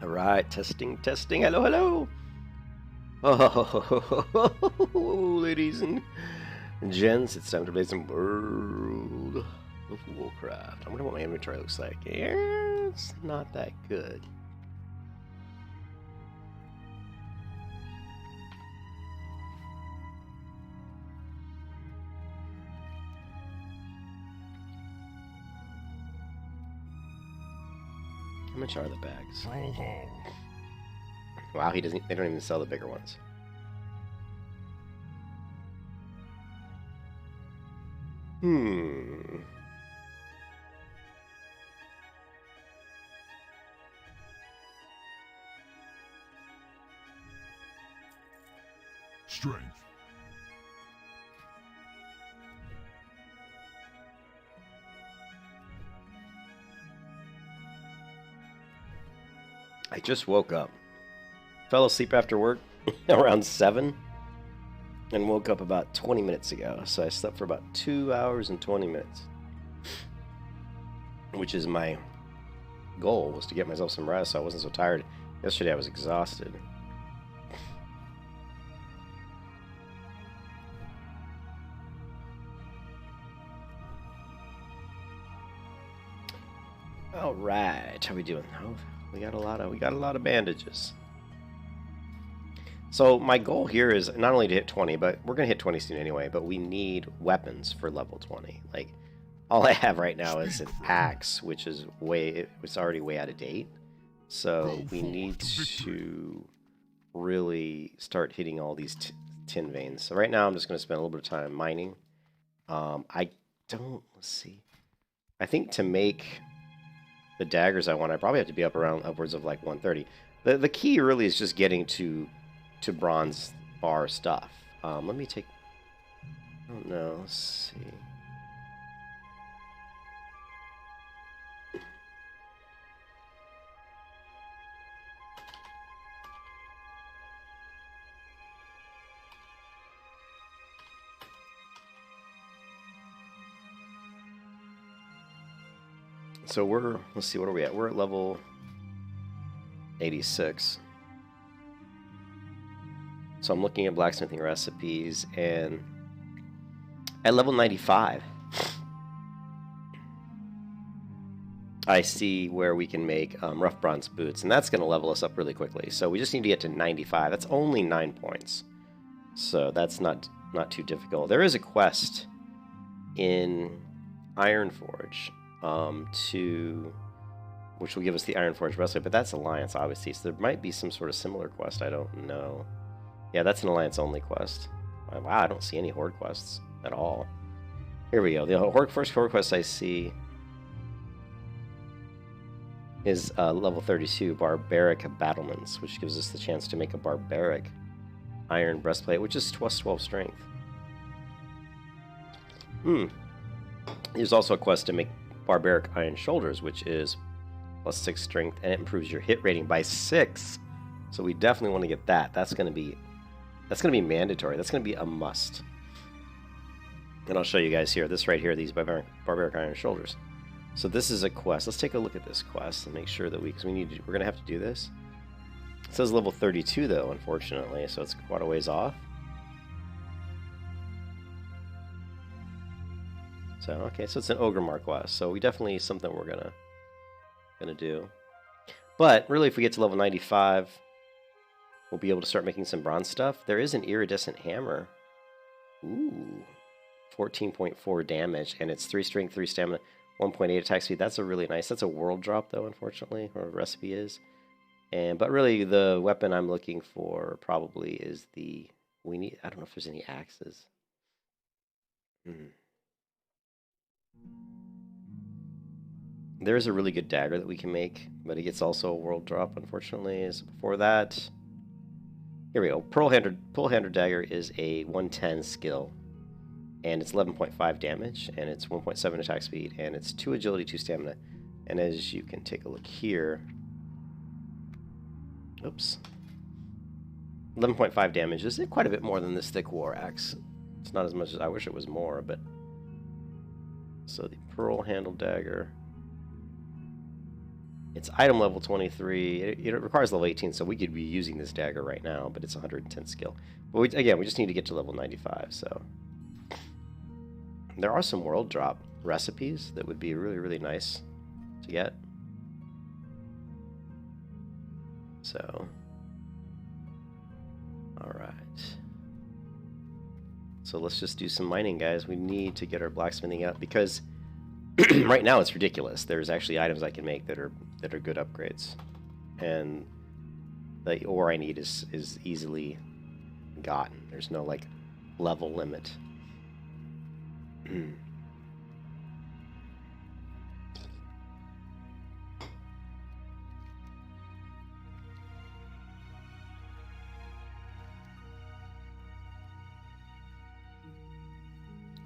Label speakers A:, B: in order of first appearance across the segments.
A: All right, testing, testing. Hello, hello. Oh, ladies and gents, it's time to play some World of Warcraft. I wonder what my inventory looks like. Yeah, it's not that good. How much are the bags? Wow, he doesn't. They don't even sell the bigger ones.
B: Strength.
A: I just woke up. Fell asleep after work around 7 and woke up about 20 minutes ago. So I slept for about 2 hours and 20 minutes. Which is my goal, was to get myself some rest so I wasn't so tired. Yesterday I was exhausted. All right, how we doing? Oh, we got a lot of bandages. So my goal here is not only to hit 20, but we're gonna hit 20 soon anyway. But we need weapons for level 20. Like, all I have right now is an axe, which is it's already way out of date. So we need to really start hitting all these tin veins. So right now I'm just gonna spend a little bit of time mining. Let's see. I think to make the daggers I want, I probably have to be up around upwards of like 130. The key really is just getting to bronze bar stuff. Let me take... I don't know. Let's see. So let's see, what are we at? We're at level 86. So I'm looking at blacksmithing recipes, and at level 95, I see where we can make rough bronze boots, and that's going to level us up really quickly. So we just need to get to 95. That's only 9 points. So that's not too difficult. There is a quest in Ironforge which will give us the Ironforge breastplate, but that's Alliance, obviously. So there might be some sort of similar quest. I don't know. Yeah, that's an Alliance-only quest. Wow, I don't see any Horde quests at all. Here we go. The first Horde quest I see is level 32, Barbaric Battlements, which gives us the chance to make a Barbaric Iron Breastplate, which is plus 12 strength. There's also a quest to make Barbaric Iron Shoulders, which is plus 6 strength, and it improves your hit rating by 6. So we definitely want to get that. That's going to be mandatory. That's going to be a must. And I'll show you guys here. This right here, these Barbaric Iron Shoulders. So this is a quest. Let's take a look at this quest and make sure that we're going to have to do this. It says level 32 though, unfortunately, so it's quite a ways off. So okay, so it's an Ogre quest. So we definitely something we're gonna do. But really, if we get to level 95, we'll be able to start making some bronze stuff. There is an iridescent hammer. Ooh, 14.4 damage, and it's 3 strength, 3 stamina, 1.8 attack speed. That's a really nice. That's a world drop though, unfortunately, or a recipe is. But really, the weapon I'm looking for probably is I don't know if there's any axes. There is a really good dagger that we can make, but it gets also a world drop, unfortunately. So before that, here we go. Pearl Hander Dagger is a 110 skill, and it's 11.5 damage, and it's 1.7 attack speed, and it's 2 agility, 2 stamina. And as you can take a look here, oops, 11.5 damage is quite a bit more than this thick war axe. It's not as much as I wish it was more, but so the Pearl Handle Dagger. It's item level 23. It requires level 18, so we could be using this dagger right now, but it's 110 skill. But again, we just need to get to level 95, so. There are some world drop recipes that would be really, really nice to get. So. Alright. So let's just do some mining, guys. We need to get our blacksmithing up because right now it's ridiculous. There's actually items I can make that are good upgrades, and the ore I need is easily gotten. There's no like level limit.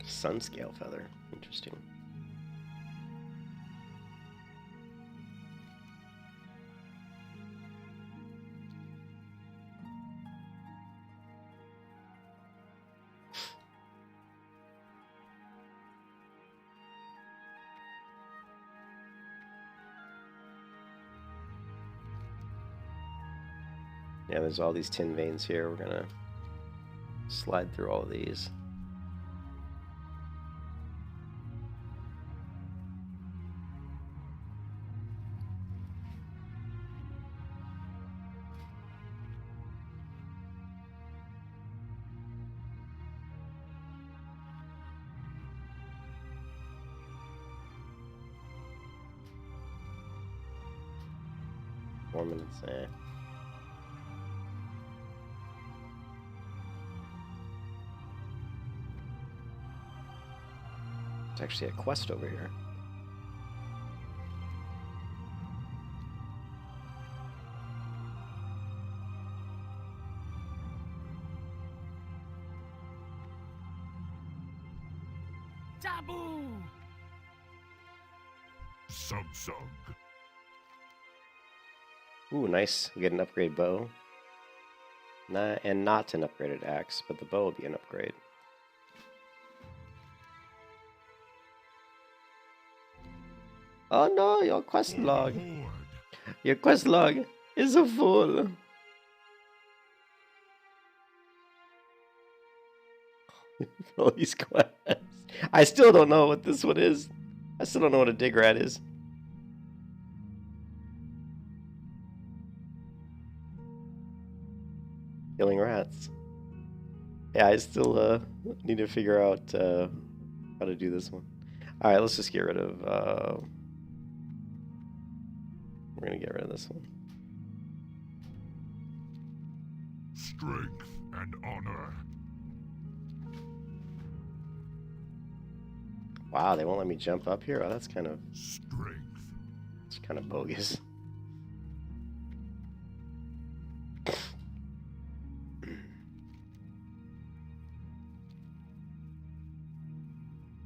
A: Sun scale feather, interesting. Yeah, there's all these tin veins here. We're gonna slide through all of these. Four minutes, eh. There's actually a quest over here.
B: Taboo! Sug.
A: Ooh, nice. We get an upgrade bow. And not an upgraded axe, but the bow will be an upgrade. Oh no, your quest log. Your quest log is a fool. All these quests. I still don't know what this one is. I still don't know what a dig rat is. Killing rats. Yeah, I still need to figure out how to do this one. Alright, let's just get rid of... we're going to get rid of this one.
B: Strength and honor.
A: Wow, they won't let me jump up here? Oh, that's kind of...
B: Strength.
A: It's kind of bogus.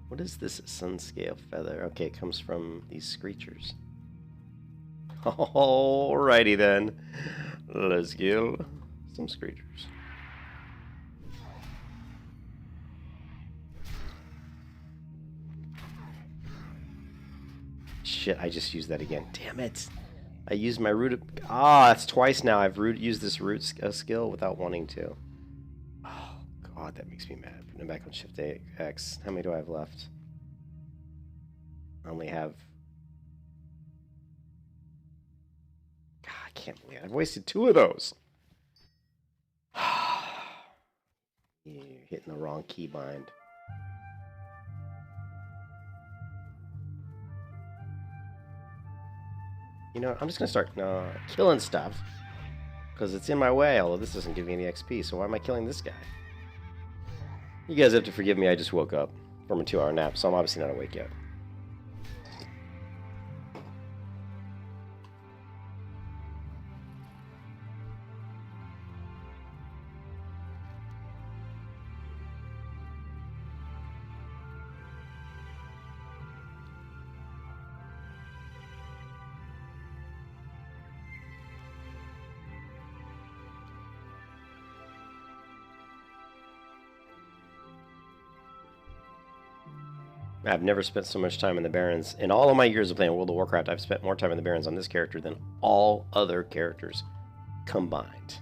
A: What is this sun scale feather? Okay, it comes from these screechers. Alrighty then. Let's kill some screechers. Shit, I just used that again. Damn it. I used my root... Ah, that's twice now. I've used this root skill without wanting to. Oh, God, that makes me mad. Putting it back on Shift X. How many do I have left? I only have... God, I can't believe it. I've wasted 2 of those. You're hitting the wrong keybind. You know, I'm just gonna start killing stuff because it's in my way, although this doesn't give me any XP, so why am I killing this guy? You guys have to forgive me, I just woke up from a 2-hour nap, so I'm obviously not awake yet. I've never spent so much time in the Barrens. In all of my years of playing World of Warcraft, I've spent more time in the Barrens on this character than all other characters combined.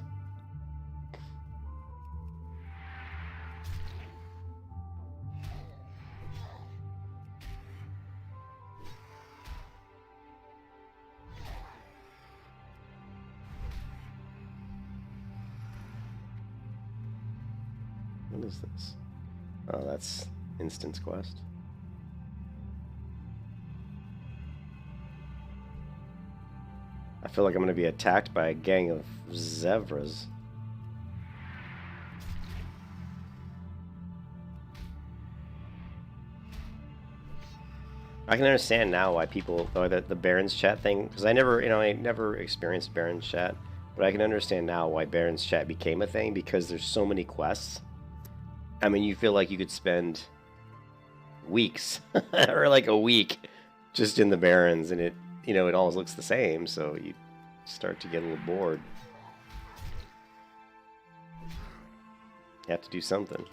A: What is this? Oh, that's Instance Quest. I feel like I'm going to be attacked by a gang of zebras. I can understand now why people, or the Barons chat thing, because I never experienced Barons chat, but I can understand now why Barons chat became a thing, because there's so many quests. I mean, you feel like you could spend weeks or like a week just in the Barrens, and it always looks the same, so you start to get a little bored. You have to do something.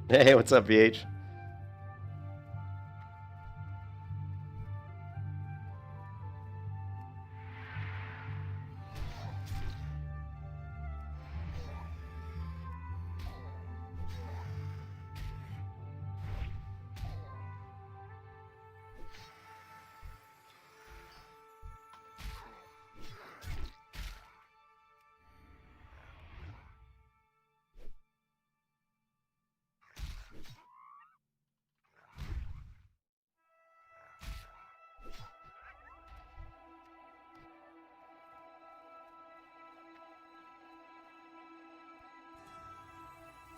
A: Hey, what's up, VH?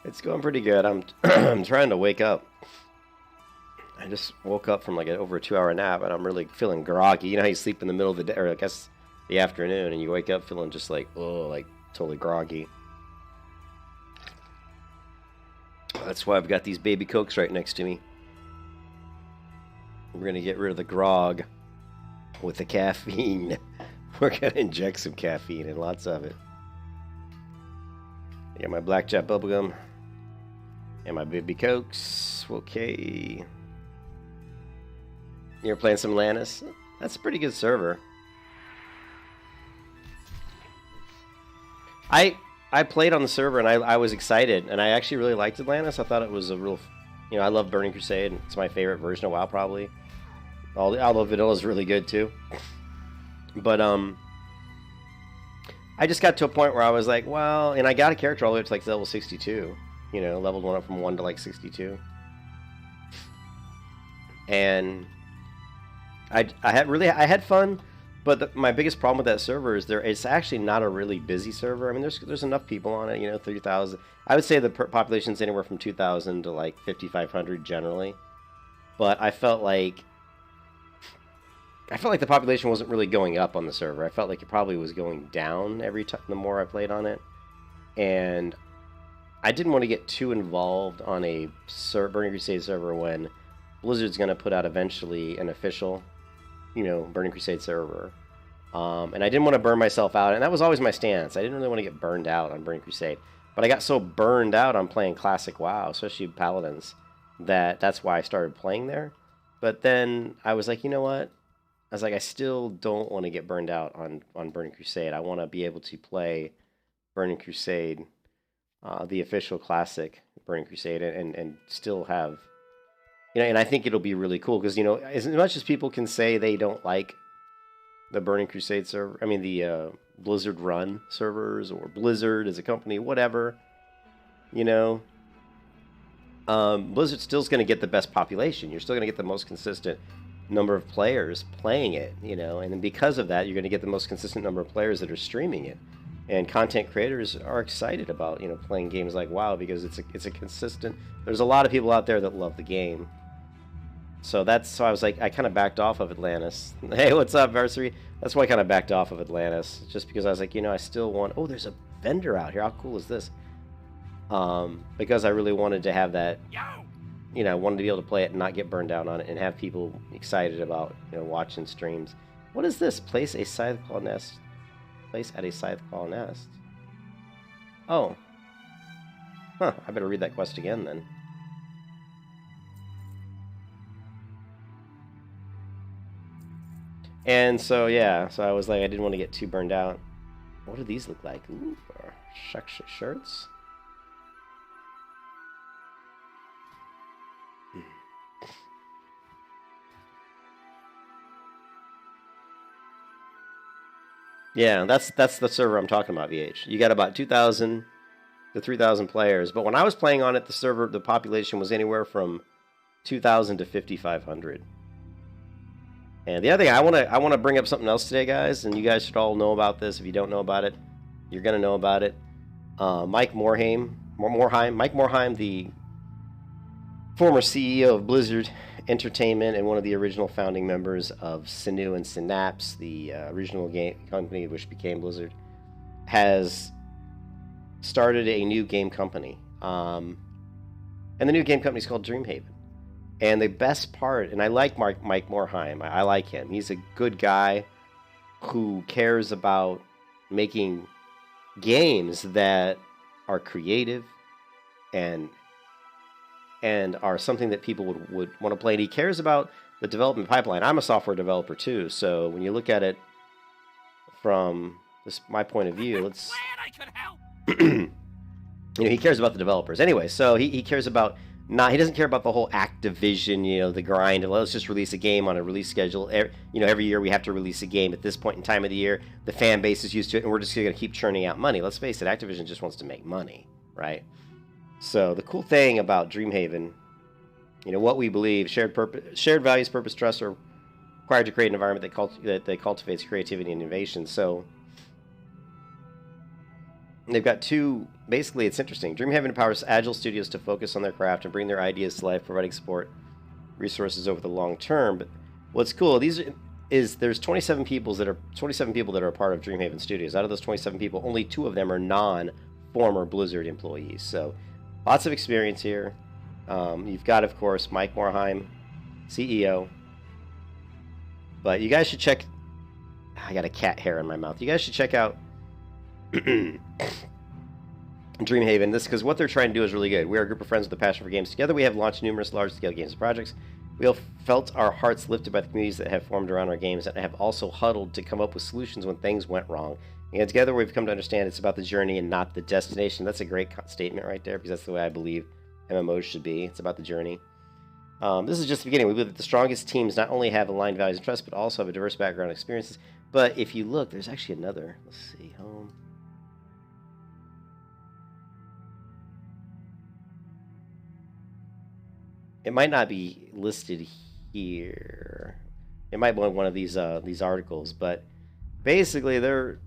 A: It's going pretty good. I'm I'm trying to wake up. I just woke up from like over a 2-hour nap, and I'm really feeling groggy. You know how you sleep in the middle of the day, or I guess the afternoon, and you wake up feeling just like, oh, like totally groggy. That's why I've got these baby Cokes right next to me. We're gonna get rid of the grog with the caffeine. We're gonna inject some caffeine and lots of it. I got my blackjack bubblegum and my baby Cokes. Okay. You're playing some Lannis? That's a pretty good server. I played on the server, and I was excited, and I actually really liked Atlantis. I thought it was a real, I love Burning Crusade. And it's my favorite version of WoW, probably. Although Vanilla is really good too. But I just got to a point where I was like, well, and I got a character all the way up to like level 62. Leveled one up from 1 to like 62. And I had fun. But my biggest problem with that server is it's actually not a really busy server. I mean, there's enough people on it, 30,000. I would say the population's anywhere from 2,000 to like 5,500 generally. But I felt like the population wasn't really going up on the server. I felt like it probably was going down every time the more I played on it. And I didn't want to get too involved on a Burning Crusade server when Blizzard's going to put out eventually an official Burning Crusade server. And I didn't want to burn myself out, and that was always my stance. I didn't really want to get burned out on Burning Crusade. But I got so burned out on playing classic WoW, especially Paladins, that's why I started playing there. But then I was like, you know what? I was like, I still don't want to get burned out on Burning Crusade. I want to be able to play Burning Crusade, the official classic Burning Crusade, and still have... and I think it'll be really cool because, as much as people can say they don't like the Burning Crusade server, I mean, the Blizzard run servers or Blizzard as a company, whatever, Blizzard still's going to get the best population. You're still going to get the most consistent number of players playing it, and then because of that, you're going to get the most consistent number of players that are streaming it. And content creators are excited about, playing games like WoW because it's a consistent... There's a lot of people out there that love the game. So I was like, I kind of backed off of Atlantis. Hey, what's up, Versary? That's why I kind of backed off of Atlantis, just because I was like, you know, I still want. Oh, there's a vendor out here. How cool is this? Because I really wanted to have that. You know, I wanted to be able to play it and not get burned down on it, and have people excited about, you know, watching streams. What is this? Place a scythe claw nest. Place at a scythe claw nest. Oh. Huh. I better read that quest again then. And so, yeah, so I was like, I didn't want to get too burned out. What do these look like? Ooh, shirts? Yeah, that's the server I'm talking about, VH. You got about 2,000 to 3,000 players, but when I was playing on it, the population was anywhere from 2,000 to 5,500. And the other thing, I want to bring up something else today, guys, and you guys should all know about this. If you don't know about it, you're gonna know about it. Mike Morhaime, the former CEO of Blizzard Entertainment and one of the original founding members of Sinew and Synapse, the original game company which became Blizzard, has started a new game company. And the new game company is called Dreamhaven. And the best part, and I like Mike Morhaime, I like him. He's a good guy who cares about making games that are creative and are something that people would want to play. And he cares about the development pipeline. I'm a software developer too, so when you look at it from my point of view, let's.
B: I could help.
A: You know, he cares about the developers anyway. So he cares about. He doesn't care about the whole Activision, you know, the grind. Let's just release a game on a release schedule. You know, every year we have to release a game at this point in time of the year. The fan base is used to it, and we're just going to keep churning out money. Let's face it, Activision just wants to make money, right? So the cool thing about Dreamhaven, you know, what we believe, shared values, purpose, trust are required to create an environment that cultivates creativity and innovation. So they've got two. Basically, it's interesting. Dreamhaven empowers agile studios to focus on their craft and bring their ideas to life, providing support resources over the long term. But what's cool, there's 27 people that are a part of Dreamhaven Studios. Out of those 27 people, only 2 of them are non-former Blizzard employees. So lots of experience here. You've got, of course, Mike Morhaime, CEO. But you guys should check. I got a cat hair in my mouth. You guys should check out Dreamhaven, this because what they're trying to do is really good. We are a group of friends with a passion for games. Together we have launched numerous large-scale games and projects. We have felt our hearts lifted by the communities that have formed around our games and have also huddled to come up with solutions when things went wrong. And together we've come to understand it's about the journey and not the destination. That's a great statement right there, because that's the way I believe MMOs should be. It's about the journey. This is just the beginning. We believe that the strongest teams not only have aligned values and trust, but also have a diverse background and experiences. But if you look, there's actually another. Let's see. Home. It might not be listed here. It might be one of these articles, but basically they're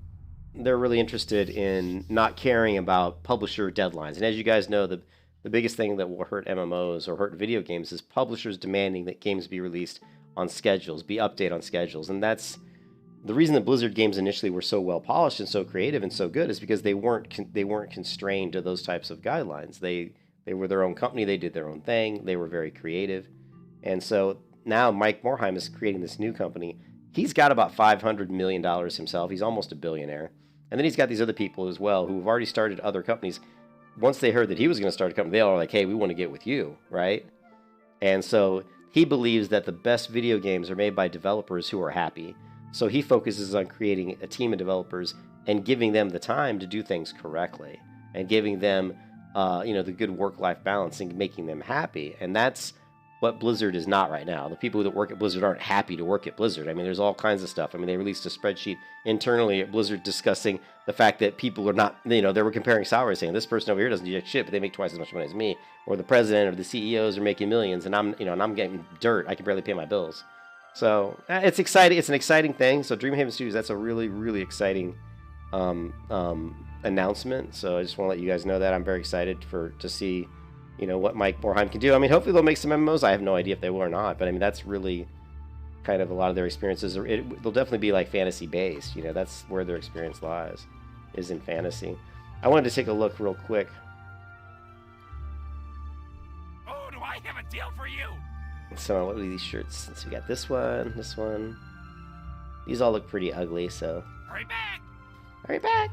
A: really interested in not caring about publisher deadlines. And as you guys know, the biggest thing that will hurt MMOs or hurt video games is publishers demanding that games be released on schedules, be updated on schedules. And that's the reason that Blizzard games initially were so well polished and so creative and so good, is because they weren't constrained to those types of guidelines. They were their own company. They did their own thing. They were very creative. And so now Mike Morhaime is creating this new company. He's got about $500 million himself. He's almost a billionaire. And then he's got these other people as well who have already started other companies. Once they heard that he was going to start a company, they all were like, hey, we want to get with you, right? And so he believes that the best video games are made by developers who are happy. So he focuses on creating a team of developers and giving them the time to do things correctly and giving them the good work-life balance and making them happy. And that's what Blizzard is not right now. The people that work at Blizzard aren't happy to work at Blizzard. I mean, there's all kinds of stuff. I mean, they released a spreadsheet internally at Blizzard discussing the fact that people are not, they were comparing salaries, saying this person over here doesn't do shit, but they make twice as much money as me. Or the president or the CEOs are making millions, and I'm getting dirt. I can barely pay my bills. So it's exciting. It's an exciting thing. So Dreamhaven Studios, that's a really, really exciting announcement. So I just want to let you guys know that I'm very excited to see, you know, what Mike Morhaime can do. I mean, hopefully they'll make some MMOs. I have no idea if they will or not, but I mean, that's really kind of a lot of their experiences. They'll definitely be like fantasy based. You know, that's where their experience lies, is in fantasy. I wanted to take a look real quick.
B: Oh, do I have a deal for you?
A: So what are these shirts? So we got this one, this one. These all look pretty ugly, so.
B: Hurry back!
A: Hurry back!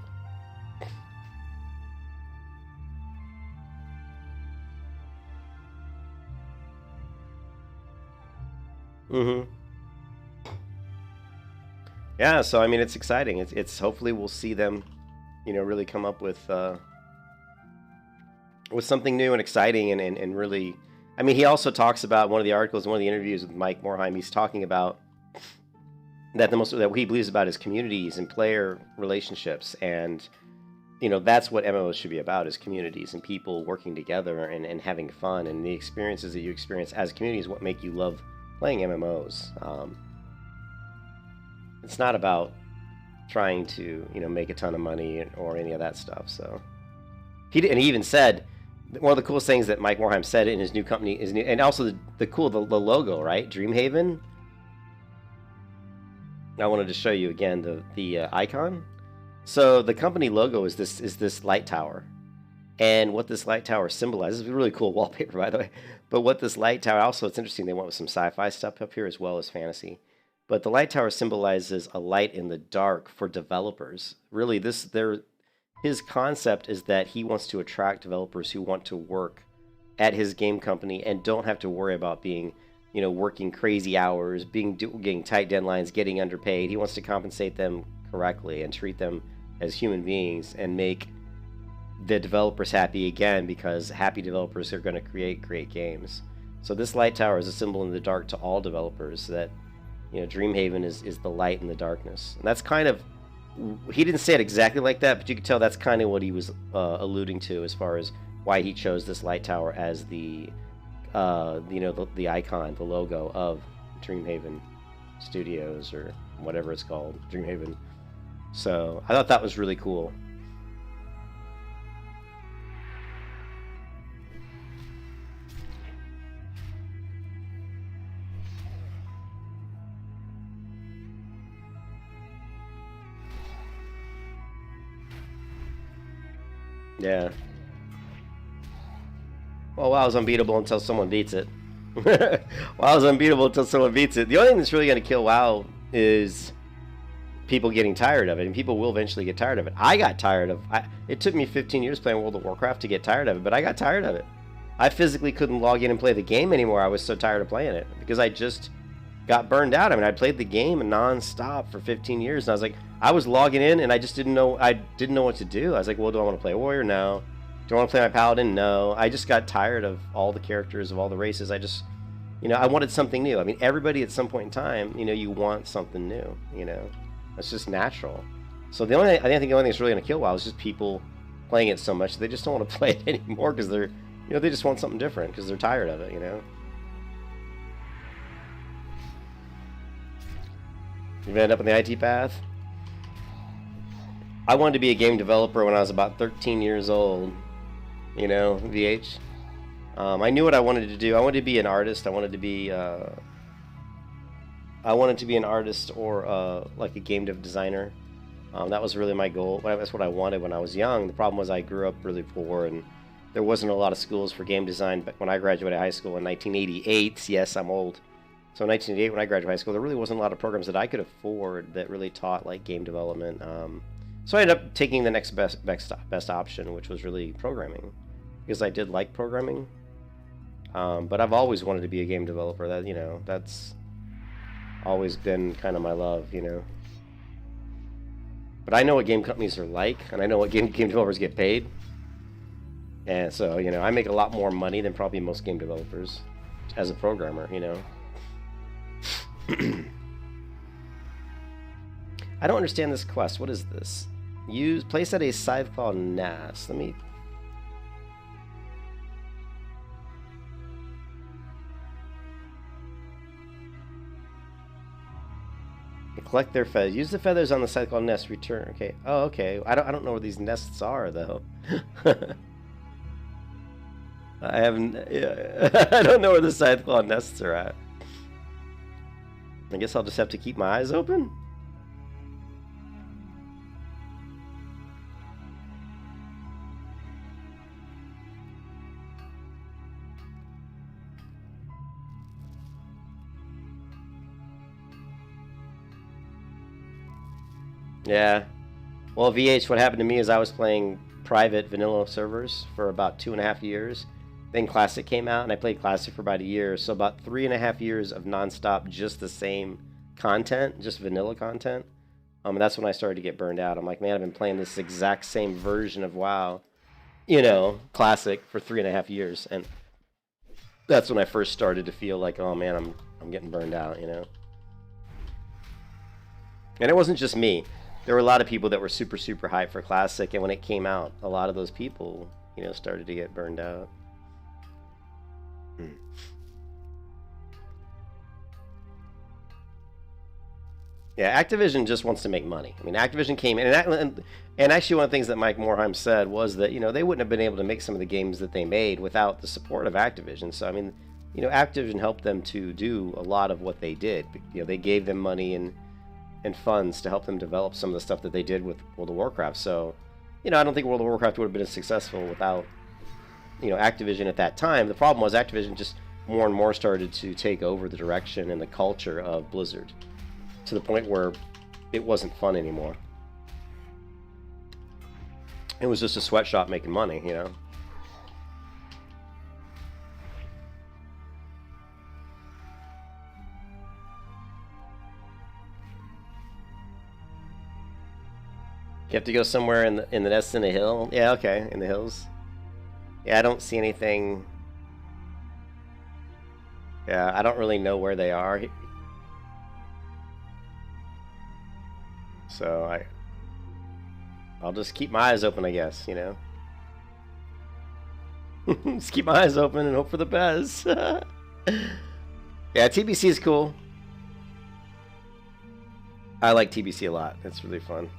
A: Mm-hmm. Yeah, so I mean, it's exciting. It's hopefully we'll see them, you know, really come up with something new and exciting and really. I mean, he also talks about one of the articles, one of the interviews with Mike Morhaime. He's talking about that that he believes about is communities and player relationships, and you know, that's what MMOs should be about, is communities and people working together and having fun, and the experiences that you experience as a community is what make you love playing MMOs. It's not about trying to, you know, make a ton of money or any of that stuff. So he even said, one of the coolest things that Mike Morhaime said in his new company is new, and also the logo, right? Dreamhaven. I wanted to show you again the icon. So the company logo is this light tower, and what this light tower symbolizes is a really cool wallpaper, by the way. But what this light tower, also, it's interesting, they went with some sci-fi stuff up here as well as fantasy. But the light tower symbolizes a light in the dark for developers. Really, his concept is that he wants to attract developers who want to work at his game company and don't have to worry about being, you know, working crazy hours, getting tight deadlines, getting underpaid. He wants to compensate them correctly and treat them as human beings and make the developers happy again, because happy developers are going to create great games. So this light tower is a symbol in the dark to all developers, that, you know, Dreamhaven is the light in the darkness. And that's kind of, he didn't say it exactly like that, but you could tell that's kind of what he was alluding to as far as why he chose this light tower as the you know, the icon, the logo of Dreamhaven Studios, or whatever it's called, Dreamhaven. So I thought that was really cool. Yeah. Well, WoW's unbeatable until someone beats it. WoW's unbeatable until someone beats it. The only thing that's really going to kill WoW is people getting tired of it, and people will eventually get tired of it. I got tired of it. It took me 15 years playing World of Warcraft to get tired of it, but I got tired of it. I physically couldn't log in and play the game anymore. I was so tired of playing it because I just got burned out. I mean, I played the game non-stop for 15 years, and I was like, I was logging in, and I just didn't know what to do. I was like, well, do I want to play a warrior? No. Do I want to play my paladin? No. I just got tired of all the characters, of all the races. I just, you know, I wanted something new. I mean, everybody at some point in time, you know, you want something new, you know. That's just natural. So I think the only thing that's really going to kill WoW is just people playing it so much they just don't want to play it anymore, because they're, you know, they just want something different because they're tired of it, you know. You've ended up in the IT path. I wanted to be a game developer when I was about 13 years old, you know, VH. I knew what I wanted to do. I wanted to be an artist. I wanted to be an artist or like a game dev designer. That was really my goal. That's what I wanted when I was young. The problem was I grew up really poor, and there wasn't a lot of schools for game design. But when I graduated high school in 1988, yes, I'm old. So in 1988, when I graduated high school, there really wasn't a lot of programs that I could afford that really taught like game development. So I ended up taking the next best option, which was really programming, because I did like programming. But I've always wanted to be a game developer. That, you know, that's always been kind of my love, you know. But I know what game companies are like, and I know what game developers get paid. And so, you know, I make a lot more money than probably most game developers as a programmer, you know. I don't understand this quest. What is this? Place at a scythe-claw nest. Let me... Collect their feathers. Use the feathers on the scythe-claw nest. Return. Okay. Oh, okay. I don't know where these nests are, though. I haven't. Yeah, I don't know where the scythe claw nests are at. I guess I'll just have to keep my eyes open. Yeah. Well, VH, what happened to me is I was playing private vanilla servers for about 2.5 years. Then Classic came out, and I played Classic for about a year. So about 3.5 years of nonstop, just the same content, just vanilla content. And that's when I started to get burned out. I'm like, man, I've been playing this exact same version of WoW, you know, Classic for 3.5 years, and that's when I first started to feel like, oh man, I'm getting burned out, you know. And it wasn't just me. There were a lot of people that were super, super hyped for Classic, and when it came out, a lot of those people, you know, started to get burned out. Yeah, Activision just wants to make money. I mean, Activision came in, and actually one of the things that Mike Morheim said was that, you know, they wouldn't have been able to make some of the games that they made without the support of Activision. So, I mean, you know, Activision helped them to do a lot of what they did. You know, they gave them money and funds to help them develop some of the stuff that they did with World of Warcraft. So, you know, I don't think World of Warcraft would have been as successful without, you know, Activision at that time. The problem was Activision just more and more started to take over the direction and the culture of Blizzard, to the point where it wasn't fun anymore. It was just a sweatshop making money, you know. You have to go somewhere in the nest in a hill. Yeah, okay, in the hills. Yeah, I don't see anything. Yeah, I don't really know where they are. So I'll just keep my eyes open, I guess, you know. Just keep my eyes open and hope for the best. Yeah, TBC is cool. I like TBC a lot. It's really fun.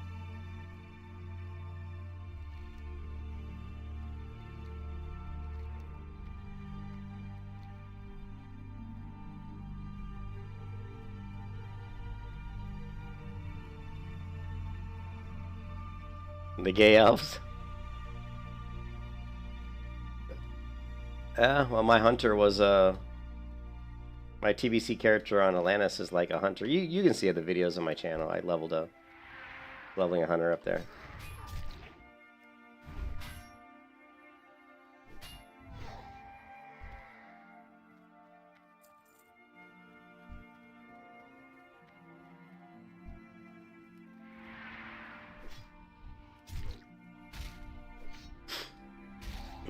A: The gay elves. Yeah, well, my hunter was my TBC character on Atlantis is like a hunter. You can see the videos on my channel. I leveled up, leveling a hunter up there.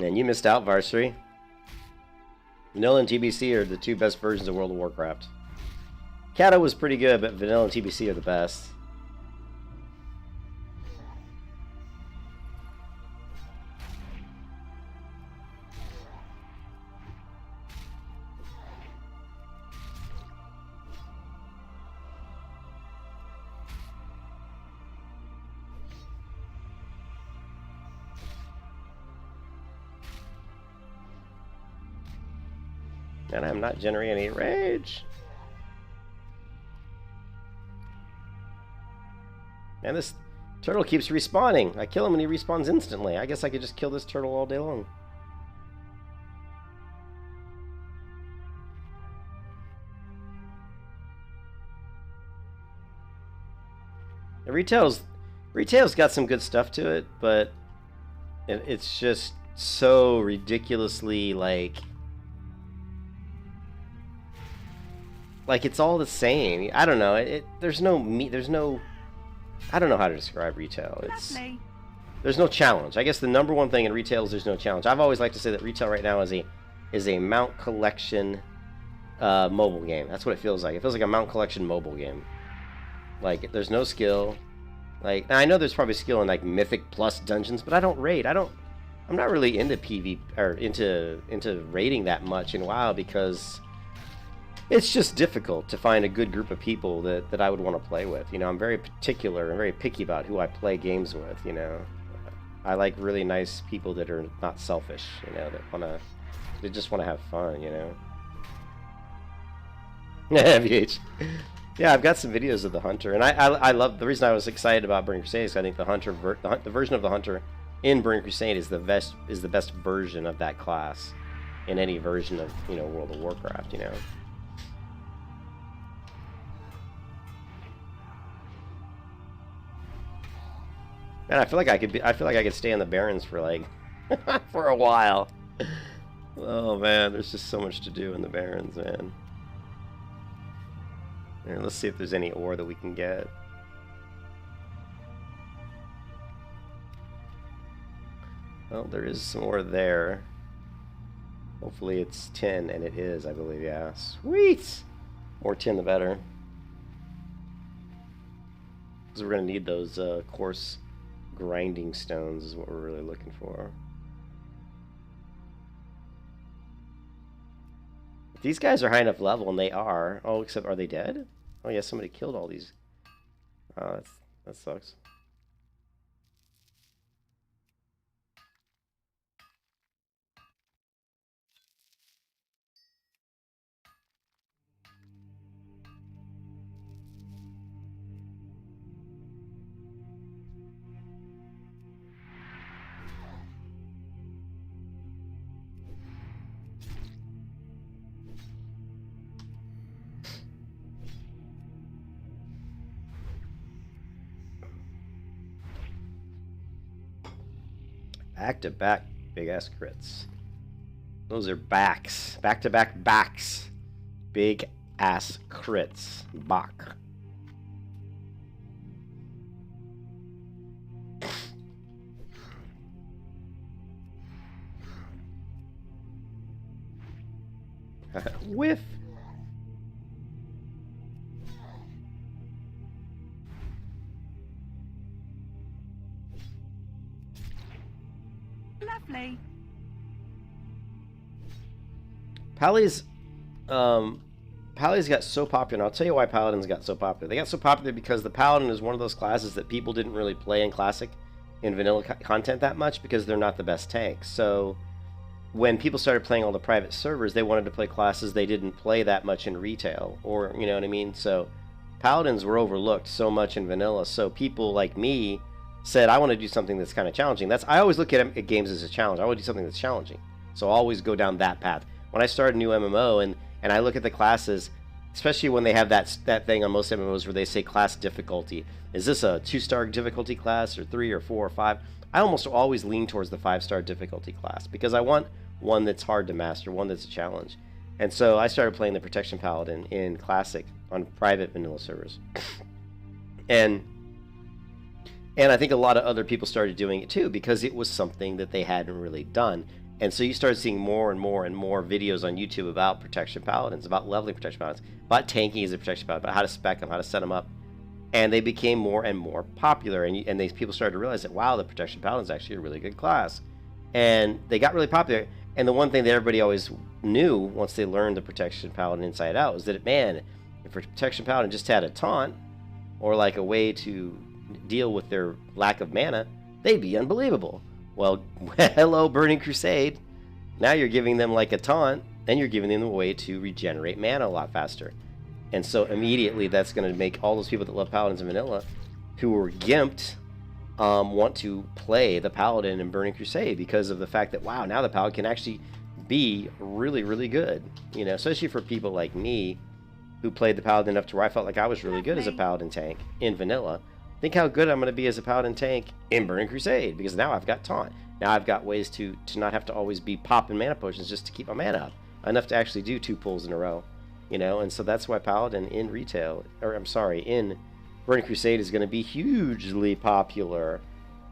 A: And you missed out, Varsity. Vanilla and TBC are the two best versions of World of Warcraft. Kata was pretty good, but Vanilla and TBC are the best. And I'm not generating any rage. And this turtle keeps respawning. I kill him and he respawns instantly. I guess I could just kill this turtle all day long. The retail's got some good stuff to it, but it's just so ridiculously like it's all the same. I don't know. There's no meat. There's no. I don't know how to describe retail. There's no challenge. I guess the number one thing in retail is there's no challenge. I've always liked to say that retail right now is a mount collection mobile game. That's what it feels like. It feels like a mount collection mobile game. Like there's no skill. Like now I know there's probably skill in like Mythic Plus dungeons, but I don't raid. I'm not really into PV or into raiding that much in WoW because it's just difficult to find a good group of people that I would want to play with. You know, I'm very particular and very picky about who I play games with, you know. I like really nice people that are not selfish, you know, that want to They just want to have fun, you know? VH. Yeah, I've got some videos of the Hunter, and I love, the reason I was excited about Burning Crusade is I think the Hunter, the version of the Hunter in Burning Crusade is the best version of that class in any version of, you know, World of Warcraft, you know? Man, I feel like I could stay on the Barrens for like for a while. Oh man, there's just so much to do in the Barrens, man. Here, let's see if there's any ore that we can get. Well, there is some ore there. Hopefully it's tin, and it is, I believe, yeah. Sweet! More tin, the better. Because we're going to need those coarse grinding stones is what we're really looking for. These guys are high enough level, and they are. Oh, except are they dead? Oh yeah, somebody killed all these. Oh, that sucks. Back to back big ass crits. Those are backs. Back to back backs. Big ass crits. Bach. Whiff.
C: Lovely.
A: Pally's got so popular. And I'll tell you why Paladins got so popular. They got so popular because the Paladin is one of those classes that people didn't really play in Classic in vanilla content that much because they're not the best tank. So when people started playing all the private servers, they wanted to play classes they didn't play that much in retail, or you know what I mean? So Paladins were overlooked so much in vanilla. So people like me said, I want to do something that's kind of challenging. I always look at games as a challenge. I want to do something that's challenging. So I'll always go down that path. When I start a new MMO and I look at the classes, especially when they have that thing on most MMOs where they say class difficulty. Is this a 2-star difficulty class or 3 or 4 or 5? I almost always lean towards the 5-star difficulty class because I want one that's hard to master, one that's a challenge. And so I started playing the Protection Paladin in Classic on private vanilla servers. And I think a lot of other people started doing it too because it was something that they hadn't really done. And so you started seeing more and more and more videos on YouTube about Protection Paladins, about leveling Protection Paladins, about tanking as a Protection Paladin, about how to spec them, how to set them up. And they became more and more popular. And these people started to realize that, wow, the Protection Paladin is actually a really good class. And they got really popular. And the one thing that everybody always knew once they learned the Protection Paladin inside out was that, man, if a Protection Paladin just had a taunt or like a way to deal with their lack of mana, they'd be unbelievable. Well, hello, Burning Crusade. Now you're giving them like a taunt, and you're giving them a way to regenerate mana a lot faster. And so immediately that's going to make all those people that love Paladins in vanilla, who were gimped, want to play the Paladin in Burning Crusade because of the fact that, wow, now the Paladin can actually be really, really good. You know, especially for people like me who played the Paladin enough to where I felt like I was really good as a Paladin tank in vanilla. Think how good I'm going to be as a Paladin tank in Burning Crusade, because now I've got taunt. Now I've got ways to not have to always be popping mana potions just to keep my mana up. Enough to actually do 2 pulls in a row, you know? And so that's why Paladin in retail, or I'm sorry, in Burning Crusade is going to be hugely popular.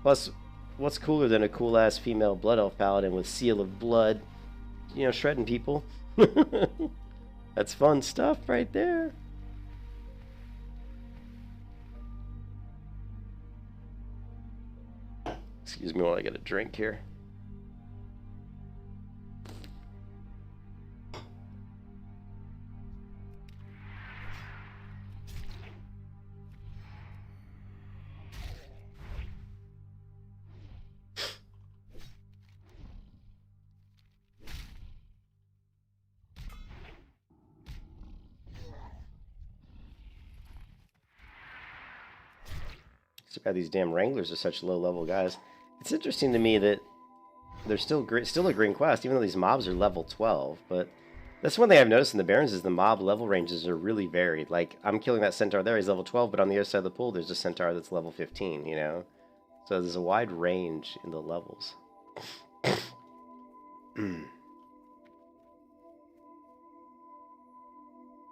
A: Plus, what's cooler than a cool-ass female Blood Elf Paladin with Seal of Blood, you know, shredding people? That's fun stuff right there. Excuse me while I get a drink here. God, these damn Wranglers are such low-level guys. It's interesting to me that they're still a green quest, even though these mobs are level 12. But that's one thing I've noticed in the Barrens is the mob level ranges are really varied. Like, I'm killing that Centaur there, he's level 12, but on the other side of the pool, there's a Centaur that's level 15, you know? So there's a wide range in the levels.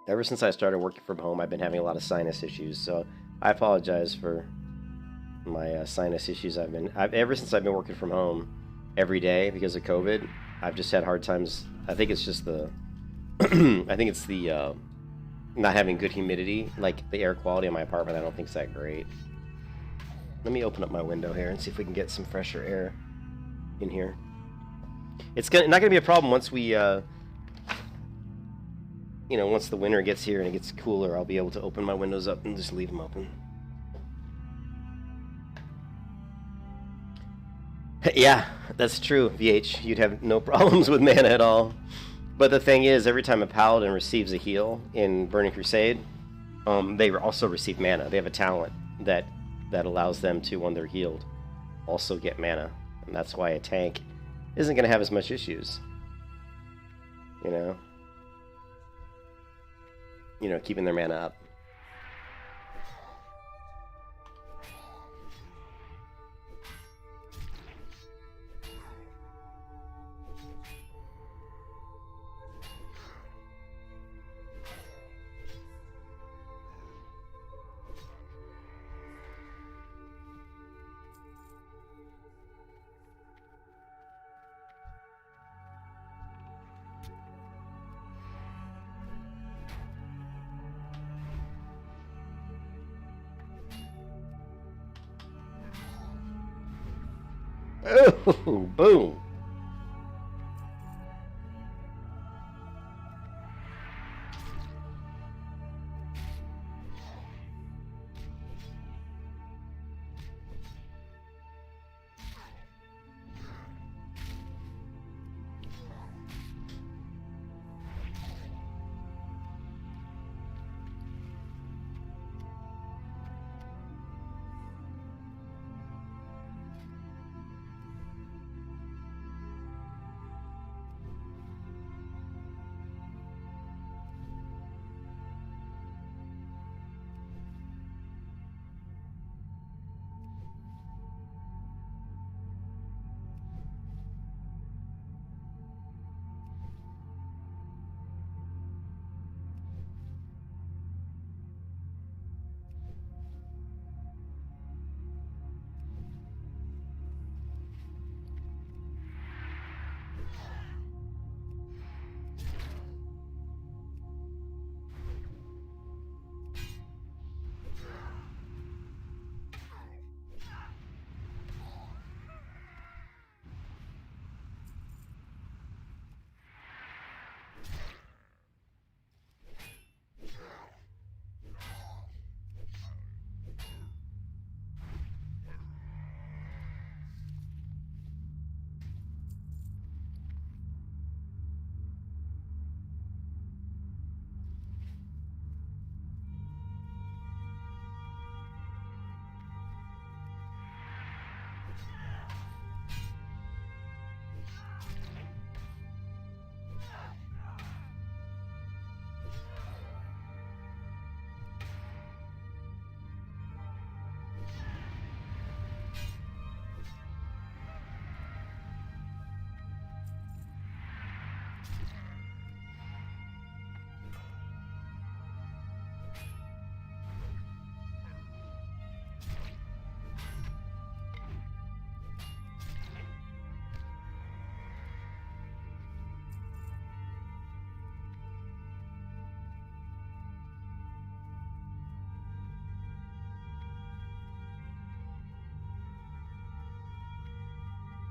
A: Ever since I started working from home, I've been having a lot of sinus issues, so I apologize for my sinus issues. Ever since I've been working from home every day because of COVID, I've just had hard times. I think it's just the, I think it's the not having good humidity. Like the air quality in my apartment, I don't think is that great. Let me open up my window here and see if we can get some fresher air in here. It's not gonna be a problem once we. You know, once the winter gets here and it gets cooler, I'll be able to open my windows up and just leave them open. Yeah, that's true, VH. You'd have no problems with mana at all. But the thing is, every time a paladin receives a heal in Burning Crusade, they also receive mana. They have a talent that allows them to, when they're healed, also get mana. And that's why a tank isn't going to have as much issues. You know? Keeping their mana up. Oh, boom.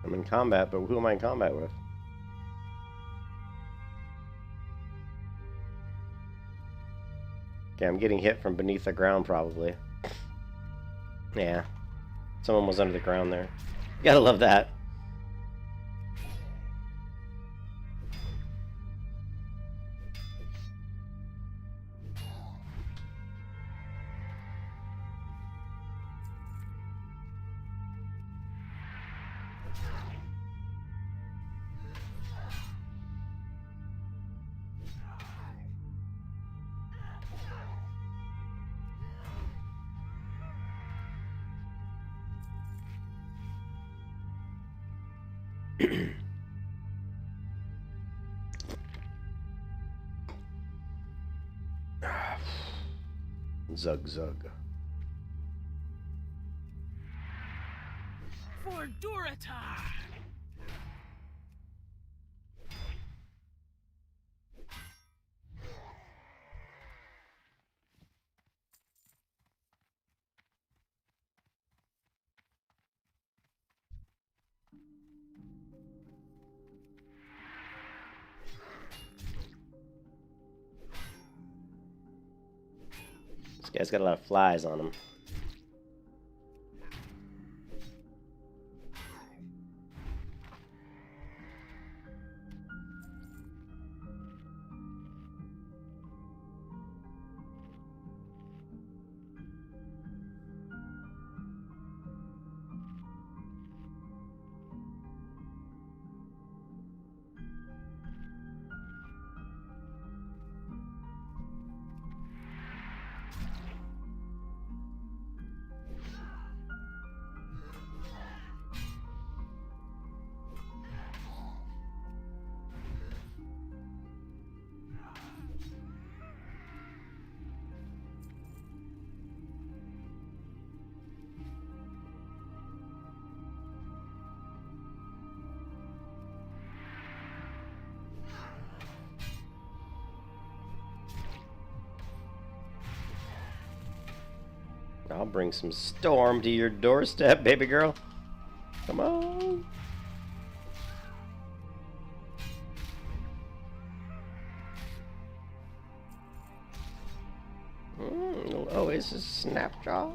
A: I'm in combat, but who am I in combat with? Okay, I'm getting hit from beneath the ground, probably. Yeah. Someone was under the ground there. You gotta love that. Zug zug.
B: For Duratar!
A: This guy's got a lot of flies on him. I'll bring some storm to your doorstep, baby girl. Come on. Little Oasis Snapjaw.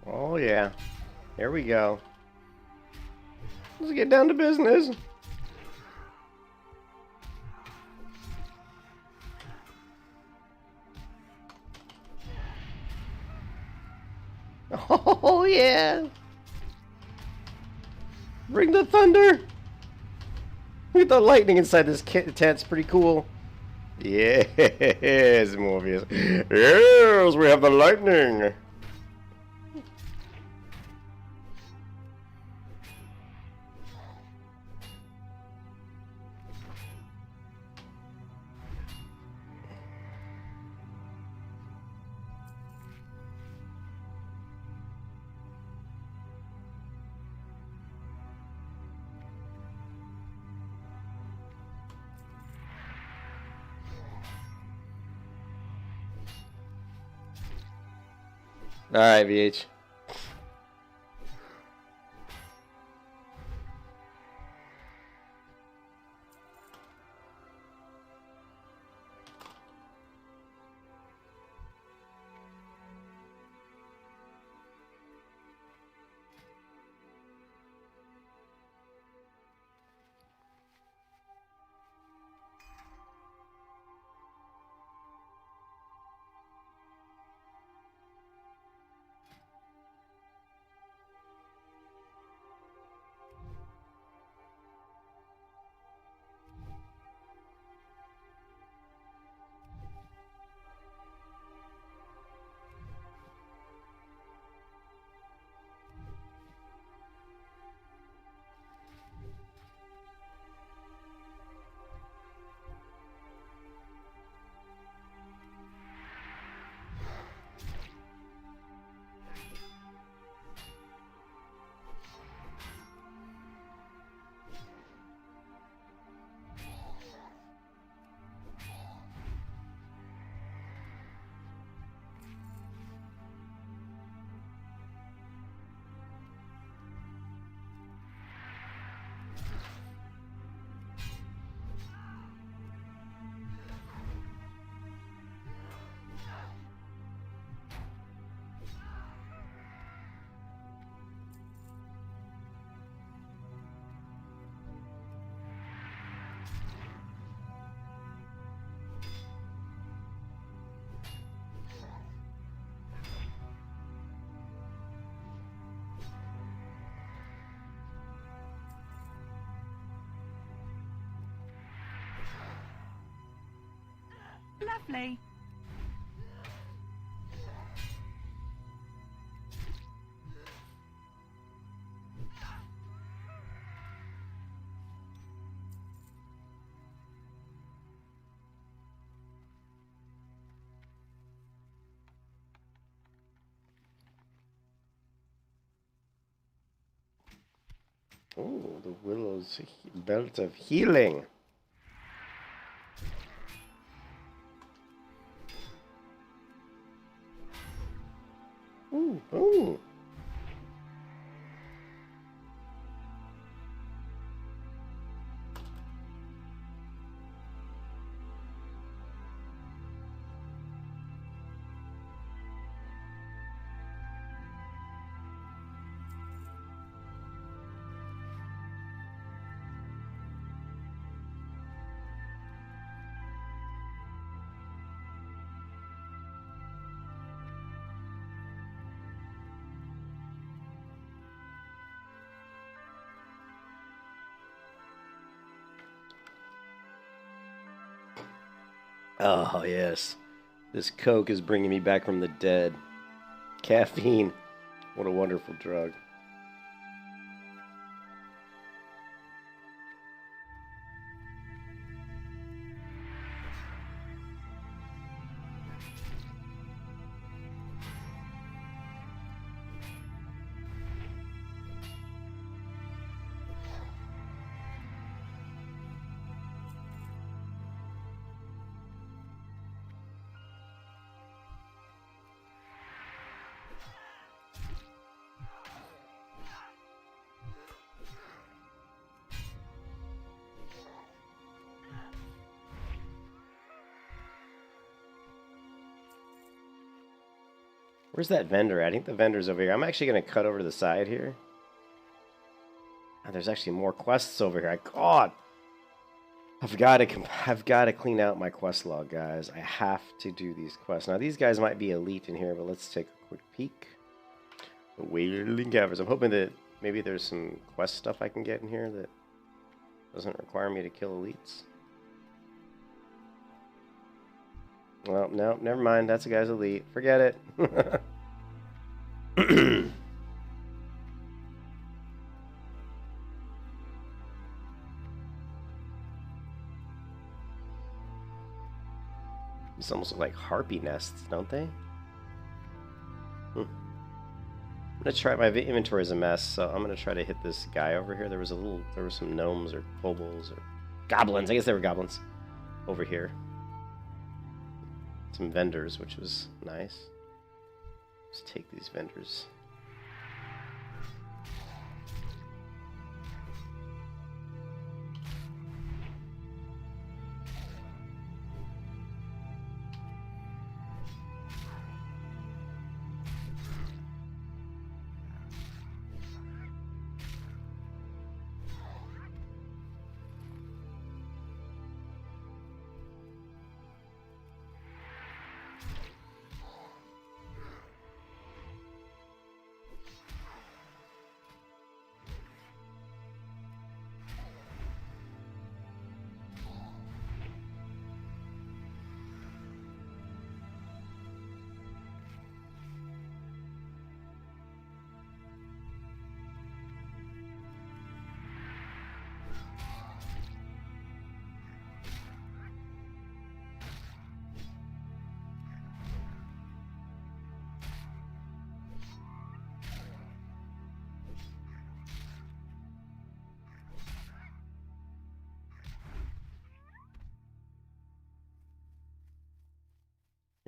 A: Oh yeah, here we go. Let's get down to business. Oh yeah. Bring the thunder. Look at the lightning inside this tent's pretty cool. Yes, Morpheus. Yes, we have the lightning. All right, VH.
B: carefully.
A: Oh, the Willow's belt of healing. Ooh, ooh. Oh, yes. This Coke is bringing me back from the dead. Caffeine. What a wonderful drug. Where's that vendor at? I think the vendor's over here. I'm actually going to cut over to the side here. Oh, there's actually more quests over here. God, I've got to clean out my quest log, guys. I have to do these quests. Now, these guys might be elite in here, but let's take a quick peek. The Wailing Caverns. I'm hoping that maybe there's some quest stuff I can get in here that doesn't require me to kill elites. Well, no, never mind. That's a guy's elite. Forget it. These almost look like harpy nests, don't they? I'm gonna try. My inventory is a mess, so I'm gonna try to hit this guy over here. There were some gnomes or kobolds or goblins. I guess they were goblins over here. Some vendors, which was nice. Let's take these vendors.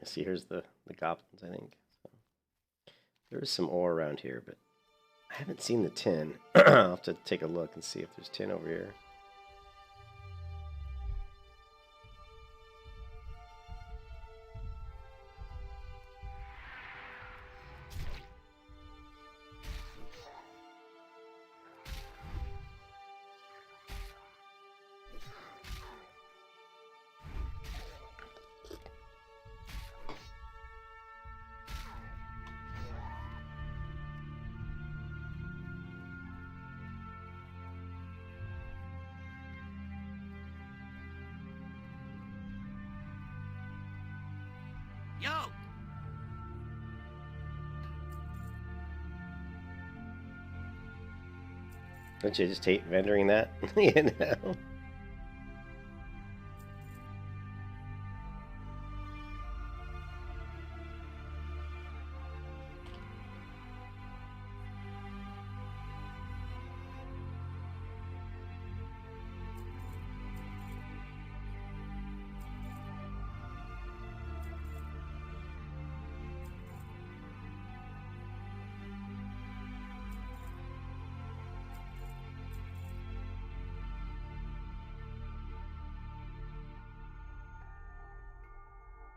A: See, here's the goblins, I think. So, there is some ore around here, but I haven't seen the tin. I'll have to take a look and see if there's tin over here.
B: Yo!
A: Don't you just hate vendoring that? You know?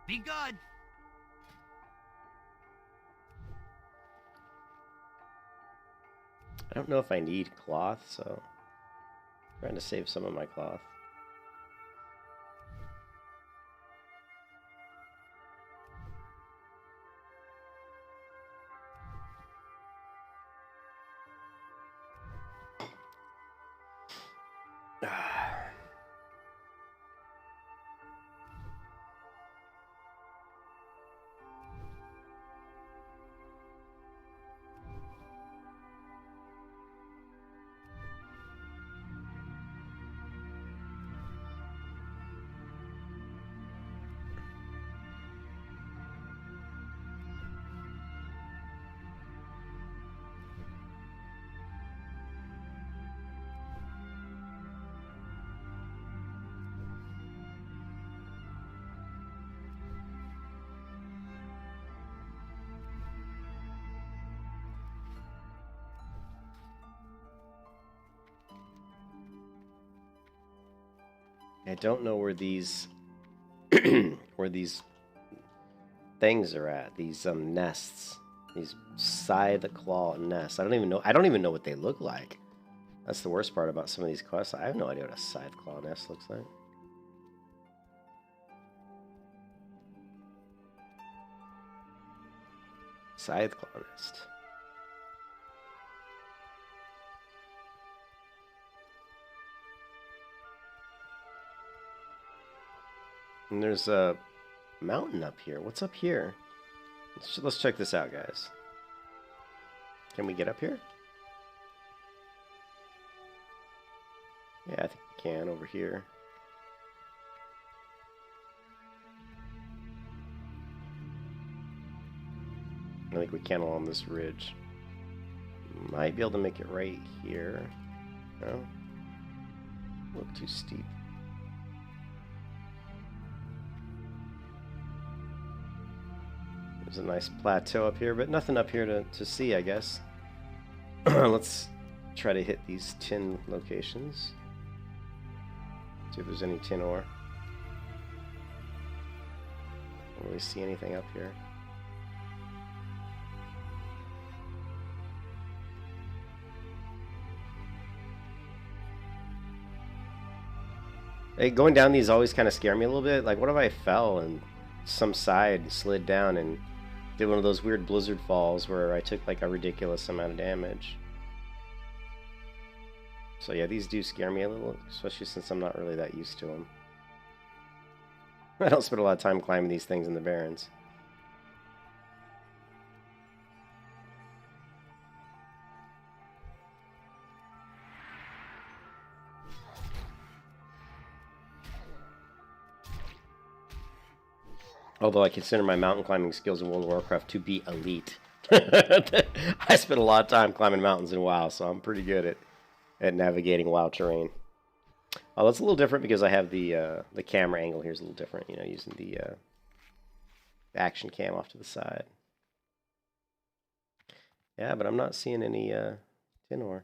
B: Be good.
A: I don't know if I need cloth, so I'm trying to save some of my cloth. I don't know where these where these things are at. These nests, these scythe claw nests. I don't even know what they look like. That's the worst part about some of these quests. I have no idea what a scythe claw nest looks like. Scythe claw nest. And there's a mountain up here. What's up here? Let's check this out, guys. Can we get up here? Yeah, I think we can over here. I think we can along this ridge. Might be able to make it right here. No? Look too steep. There's a nice plateau up here, but nothing up here to see, I guess. Let's try to hit these tin locations. See if there's any tin ore. Don't really see anything up here. Hey, going down these always kind of scare me a little bit. Like, what if I fell and some side slid down and did one of those weird blizzard falls where I took like a ridiculous amount of damage? So yeah, these do scare me a little, especially since I'm not really that used to them. I don't spend a lot of time climbing these things in the Barrens. Although I consider my mountain climbing skills in World of Warcraft to be elite. I spent a lot of time climbing mountains in WoW, so I'm pretty good at navigating WoW terrain. Oh, that's a little different because I have the camera angle here is a little different, you know, using the action cam off to the side. Yeah, but I'm not seeing any tin ore.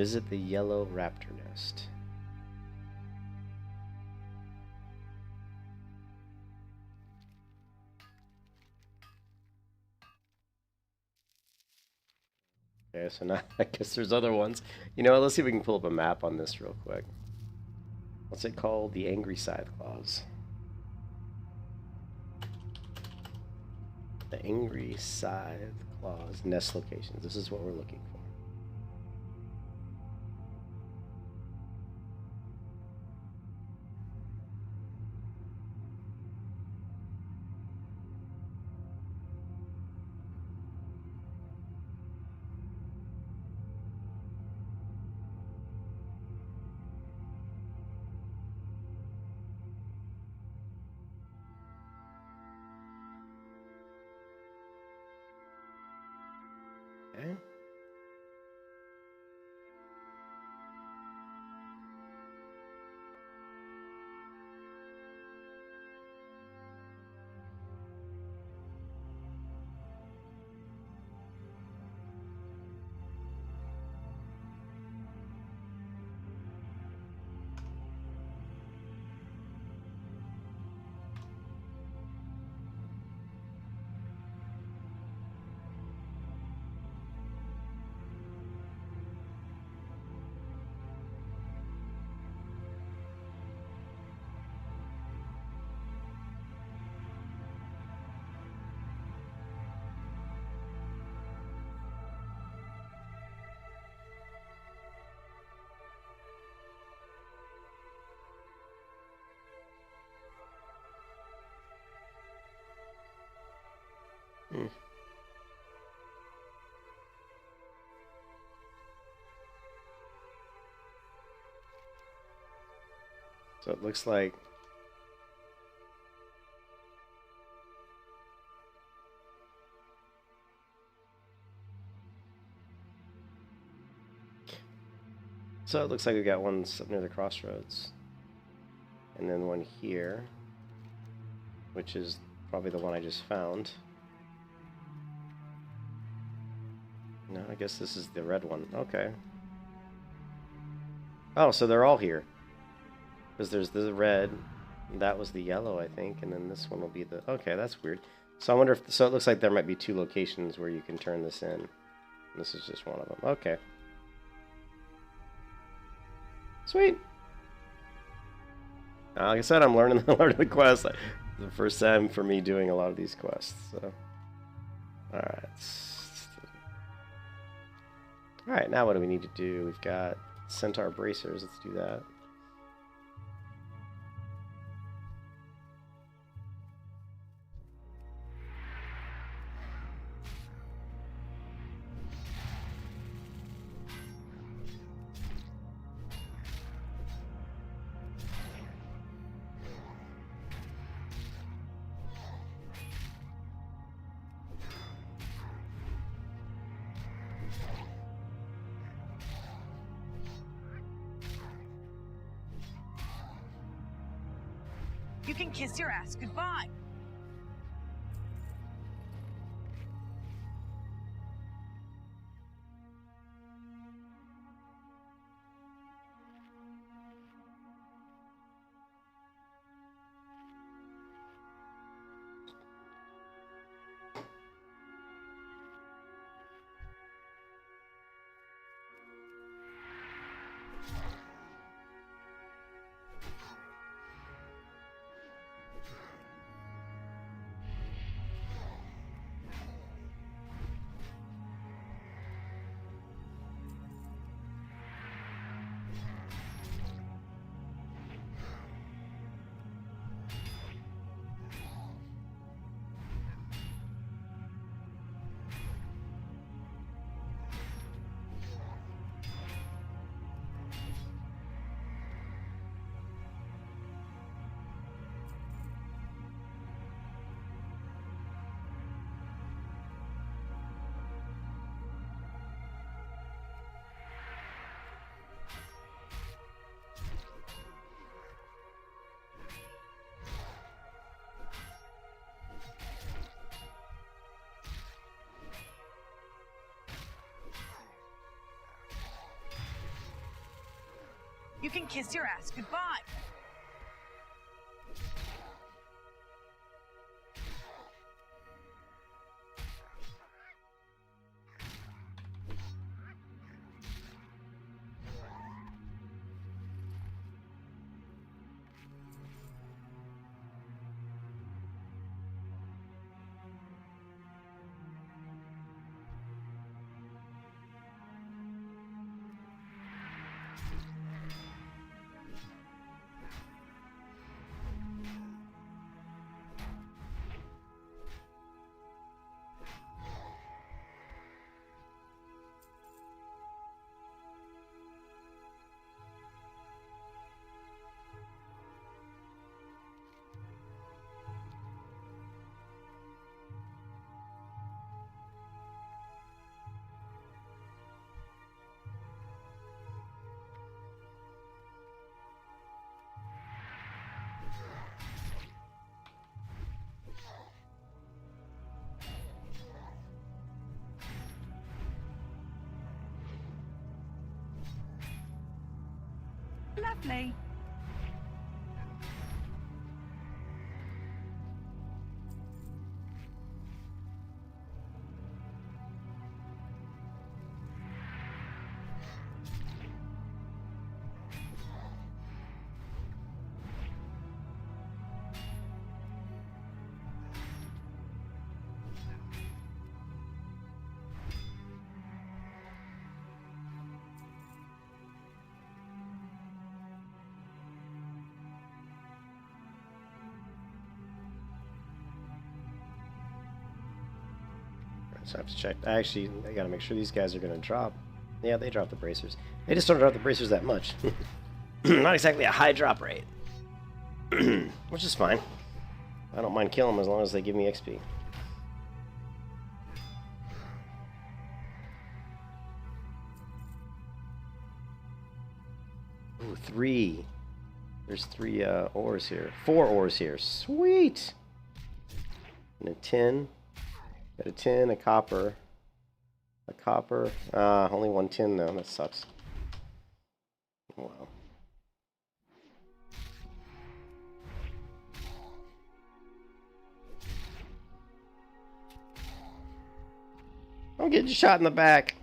A: Visit the yellow raptor nest. Okay, so now I guess there's other ones. You know what, let's see if we can pull up a map on this real quick. What's it called? The Angry Scythe Claws. The Angry Scythe Claws nest locations. This is what we're looking for. Okay. So it looks like we got one up near the crossroads. And then one here, which is probably the one I just found. No, I guess this is the red one. Okay. Oh, so they're all here. Because there's the red, that was the yellow, I think, and then this one will be the... Okay, that's weird. So I wonder if... So it looks like there might be 2 locations where you can turn this in. This is just one of them. Okay. Sweet. Like I said, I'm learning the quest. The first time for me doing a lot of these quests, so... Alright. Alright, now what do we need to do? We've got Centaur Bracers. Let's do that.
C: You can kiss your ass goodbye. You can kiss your ass goodbye.
D: Lovely.
A: So I have to check. I gotta make sure these guys are gonna drop. Yeah, they drop the bracers. They just don't drop the bracers that much. Not exactly a high drop rate. Which is fine. I don't mind killing them as long as they give me XP. Ooh, 3. There's 3 ores here. 4 ores here. Sweet! And a tin. Got a tin, a copper. A copper. Only 1 tin though. That sucks. Wow. I'm getting shot in the back.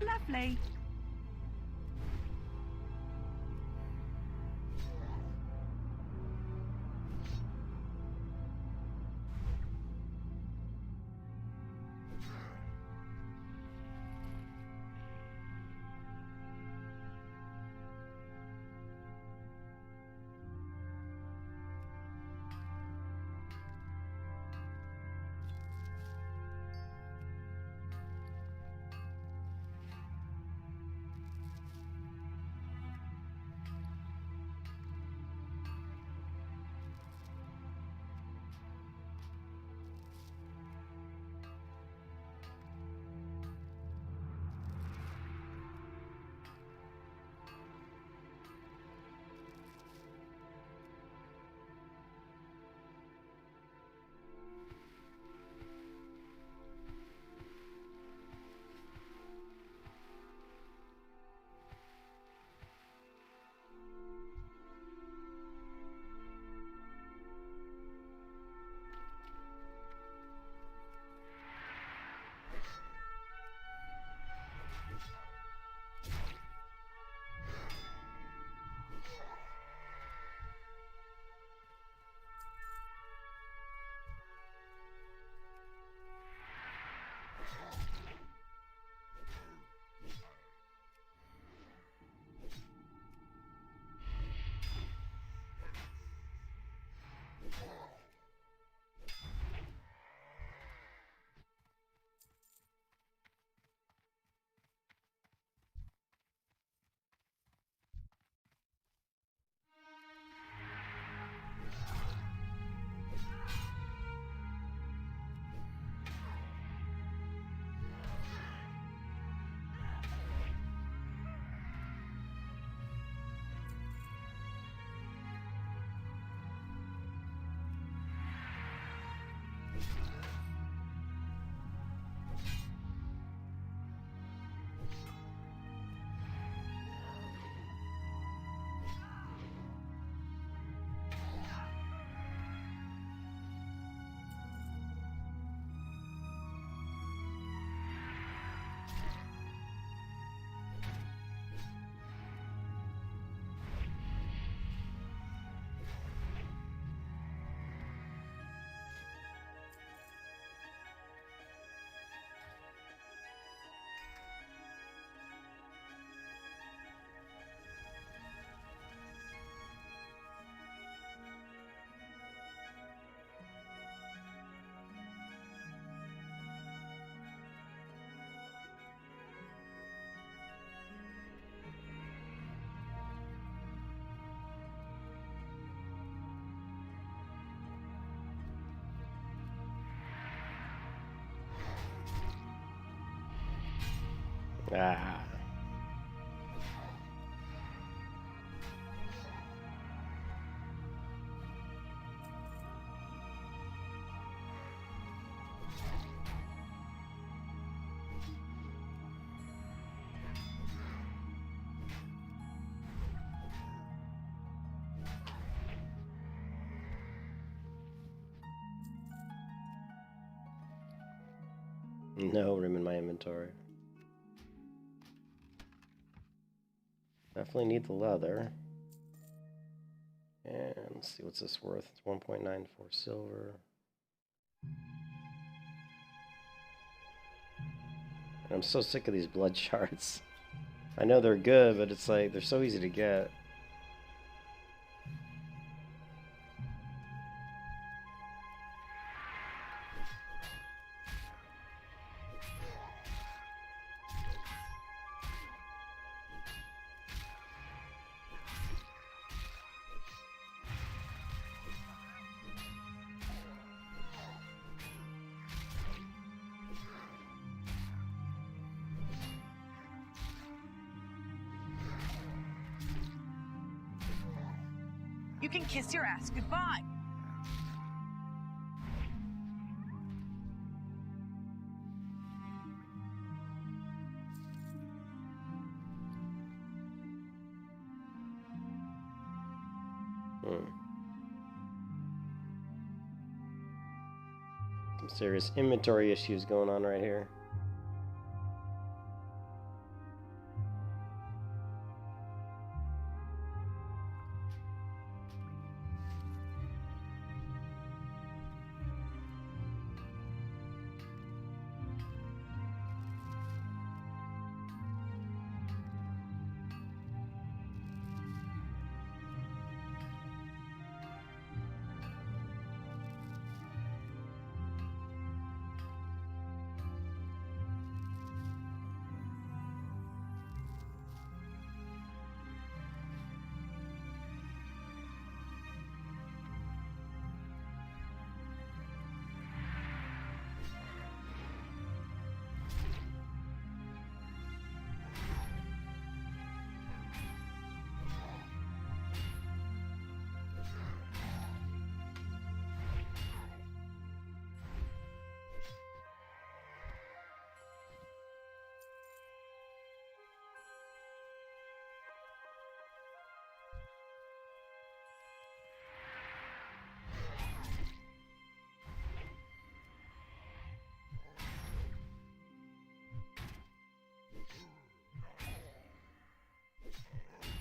D: Lovely.
A: Ah. No room in my inventory. Definitely need the leather. And let's see what's this worth. It's 1.94 silver. And I'm so sick of these blood shards. I know they're good, but it's like they're so easy to get.
C: You can kiss your ass goodbye.
A: Some serious inventory issues going on right here.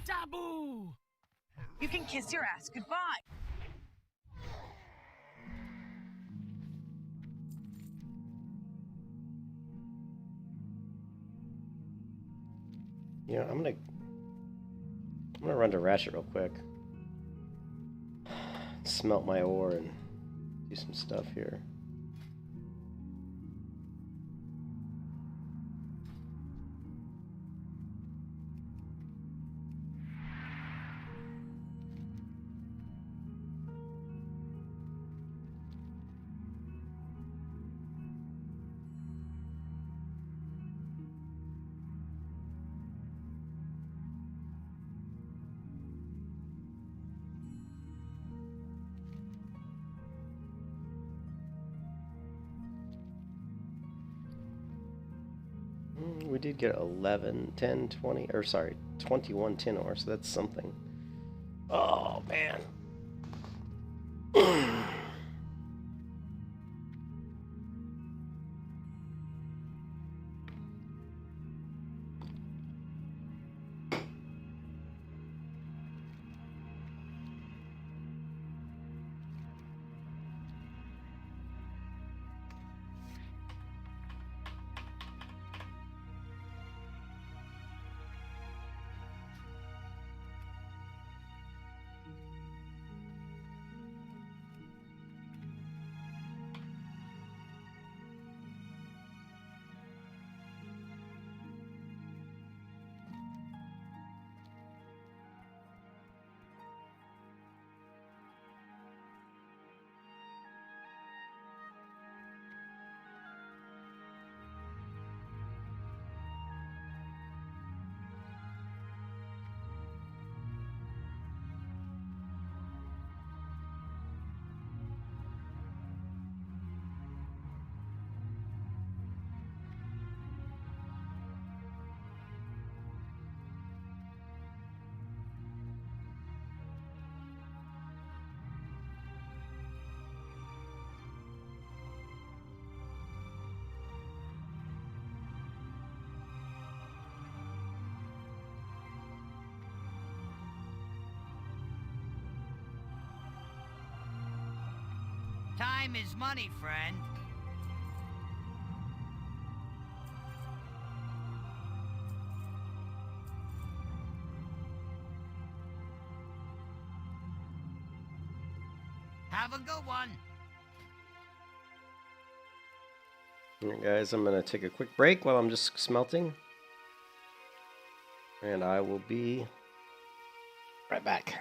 B: Taboo!
C: You can kiss your ass goodbye.
A: You know, I'm gonna run to Ratchet real quick. Smelt my ore and do some stuff here. We did get 11, 10, 20, or sorry, 21 tin ore, so that's something. Oh, man.
D: Time is money, friend. Have a good one.
A: Alright guys, I'm going to take a quick break while I'm just smelting. And I will be right back.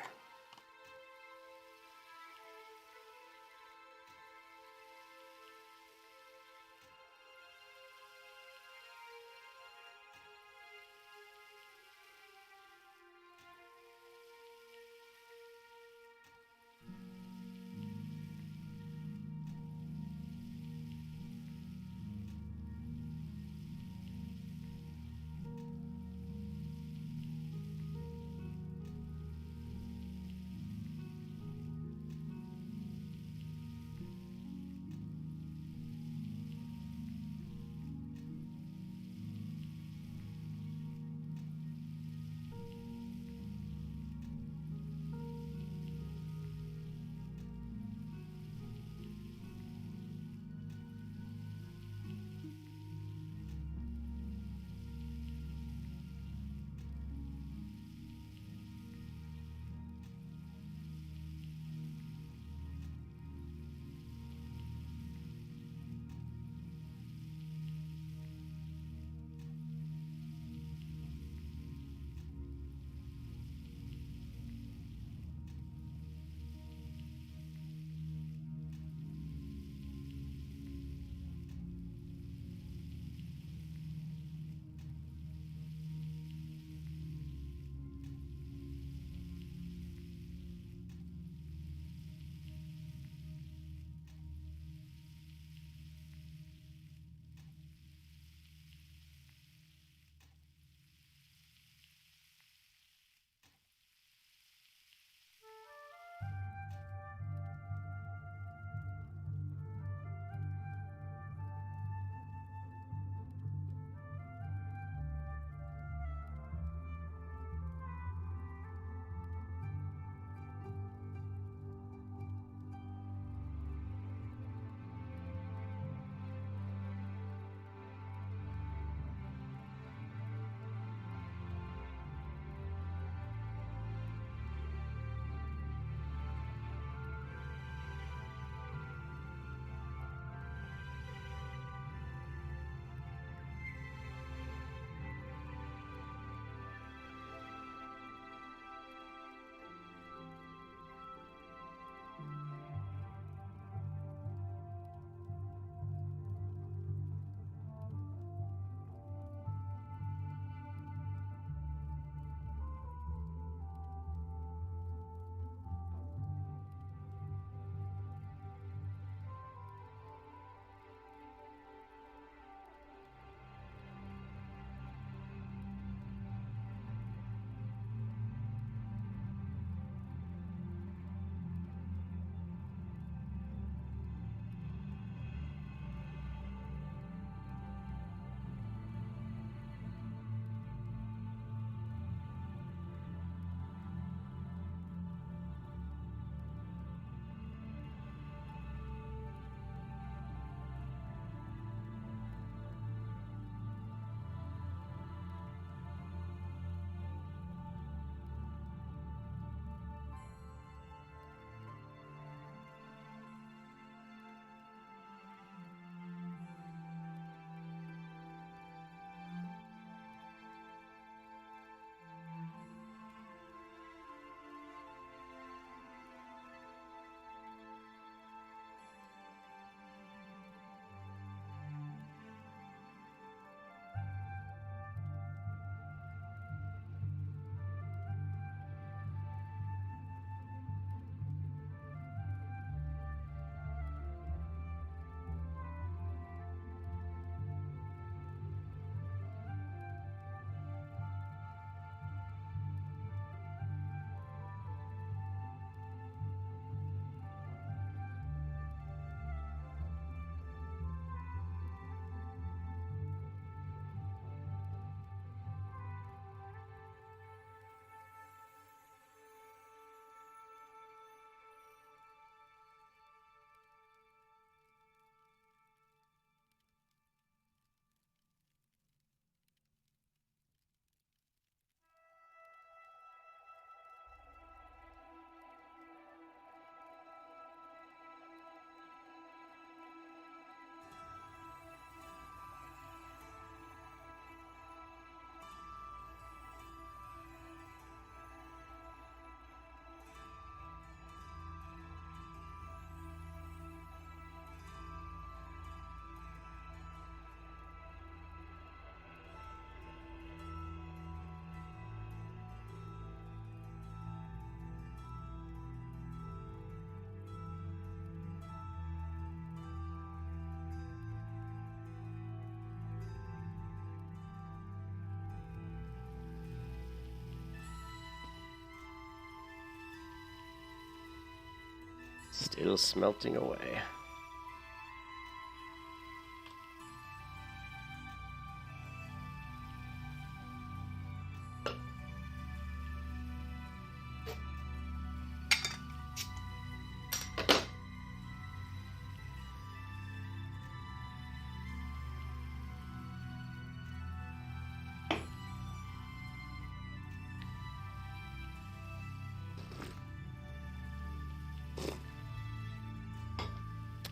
A: Still smelting away.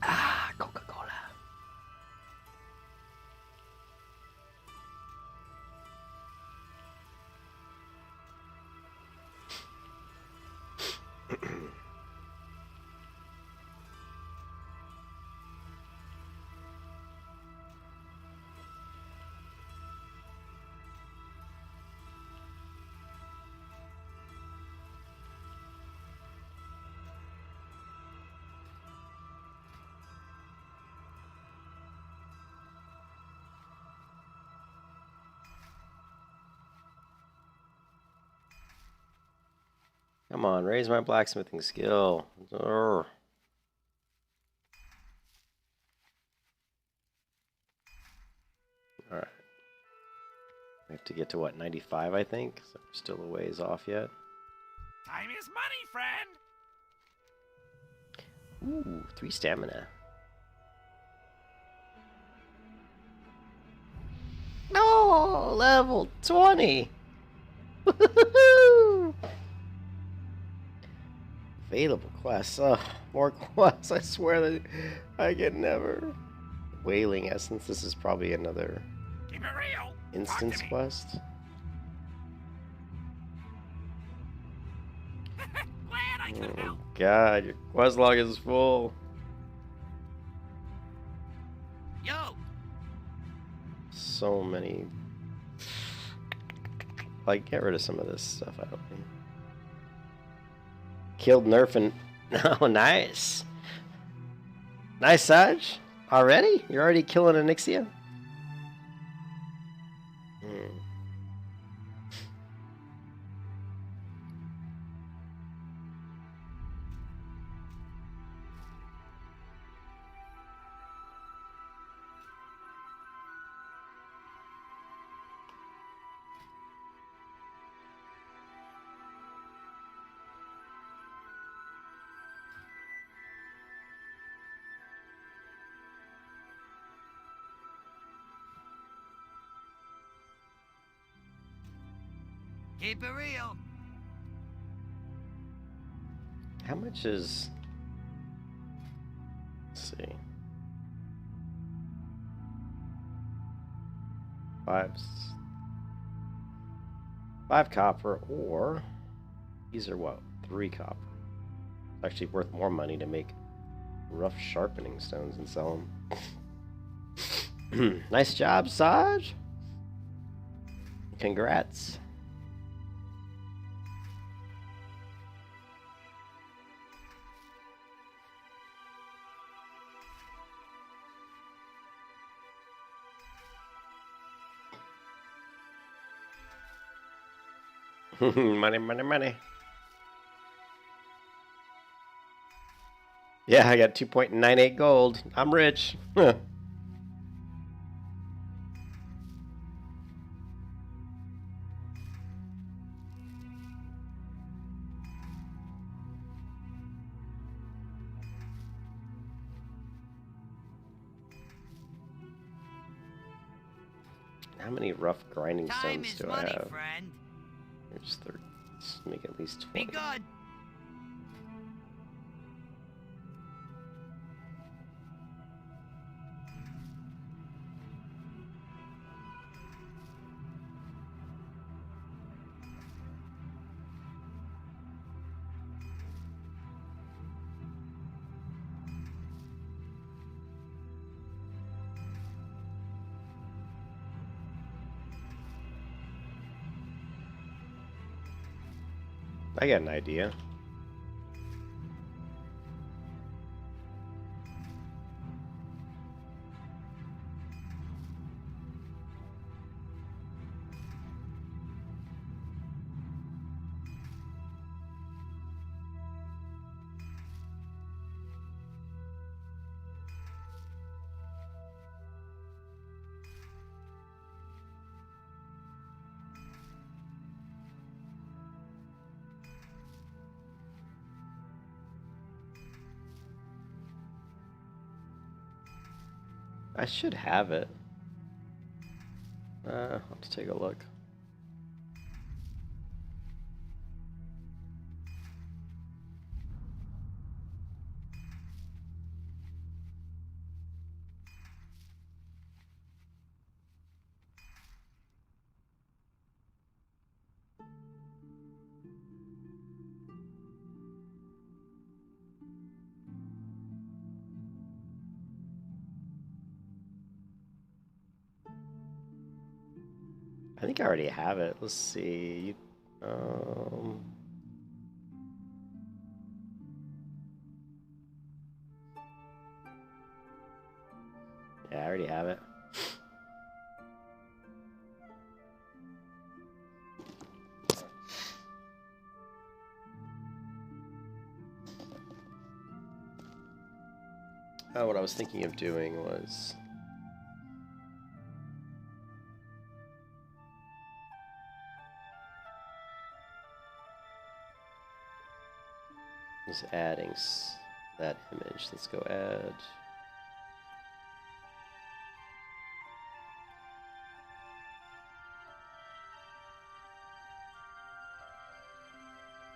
A: Ah, Coca-Cola. Come on, raise my blacksmithing skill. Urgh. Alright. We have to get to what, 95, I think? So we're still a ways off yet.
B: Time is money, friend.
A: Ooh, 3 stamina. No, level 20. Woohoo! Available quests. Oh, more quests. I swear that I can never. Wailing Essence. This is probably another
B: Keep it real.
A: instance
B: Talk to me.
A: quest.
B: Glad I could
A: Oh
B: help.
A: god, your quest log is full.
D: Yo,
A: So many. Like, get rid of some of this stuff, I don't think. Killed Nerf and... Oh, nice. Nice, Saj. Already? You're already killing Onyxia?
D: keep it real.
A: How much is... Let's see. 5 copper, or... These are what? 3 copper. It's actually worth more money to make rough sharpening stones and sell them. Nice job, Saj. Congrats. Money, money, money. Yeah, I got 2.98 gold. I'm rich. Huh. How many rough grinding
D: Time
A: stones
D: is
A: do I
D: money,
A: have?
D: friend.
A: There's 30. Let's make at least
D: Be
A: 20.
D: good.
A: I got an idea. I should have it. I'll have to take a look. I think I already have it. Let's see. Yeah, I already have it. What I was thinking of doing was adding that image. Let's go add.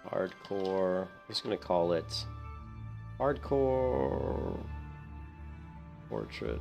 A: Hardcore. I'm just going to call it Hardcore Portrait.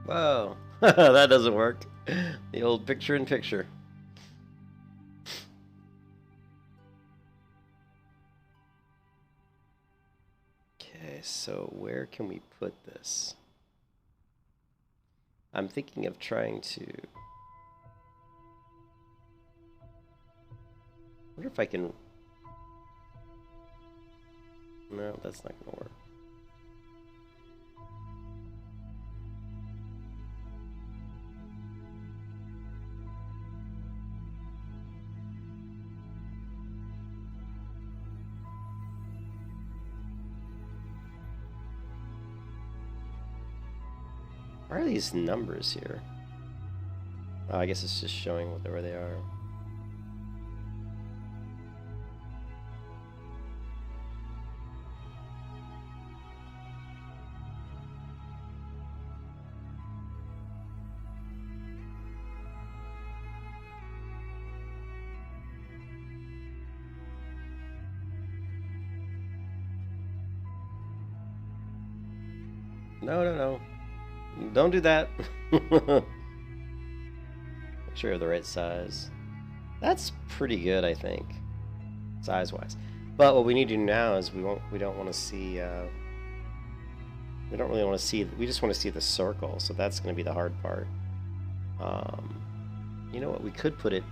A: Whoa, that doesn't work. The old picture-in-picture. Okay, so where can we put this? I'm thinking of trying to... I wonder if I can... No, that's not going to work. Why are these numbers here? Oh, I guess it's just showing where they are. No, no, no. Don't do that. Make sure you're the right size. That's pretty good, I think, size-wise. But what we need to do now is we don't want to see. We don't really want to see. We just want to see the circle. So that's going to be the hard part. You know what? We could put it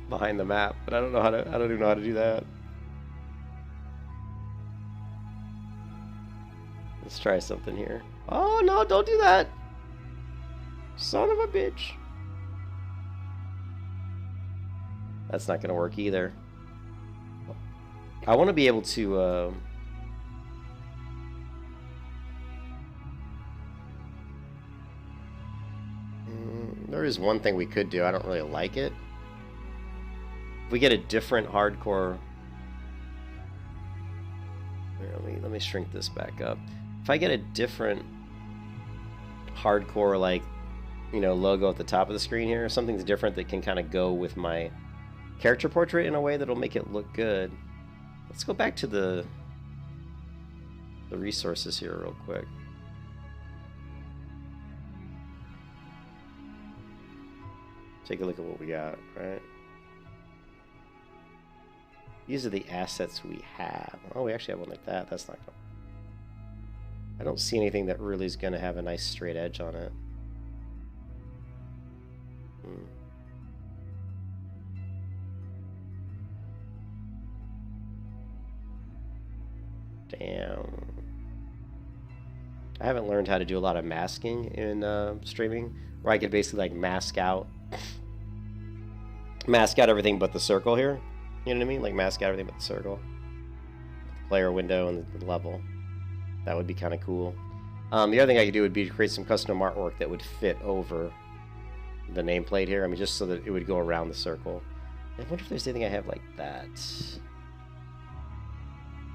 A: behind the map, but I don't know how to. I don't even know how to do that. Let's try something here. Oh no, don't do that! Son of a bitch. That's not gonna work either. I want to be able to There is one thing we could do. I don't really like it. If we get a different hardcore... Here, let me shrink this back up. If I get a different hardcore, like, you know, logo at the top of the screen here, something's different that can kind of go with my character portrait in a way that'll make it look good. Let's go back to the resources here real quick. Take a look at what we got, right? These are the assets we have. Oh, we actually have one like that. That's not gonna... I don't see anything that really is going to have a nice straight edge on it. Damn. I haven't learned how to do a lot of masking in streaming, where I can basically like mask out everything but the circle here. You know what I mean? Like mask out everything but the circle, the player window, and the level. That would be kind of cool. The other thing I could do would be to create some custom artwork that would fit over the nameplate here. I mean, just so that it would go around the circle. I wonder if there's anything I have like that.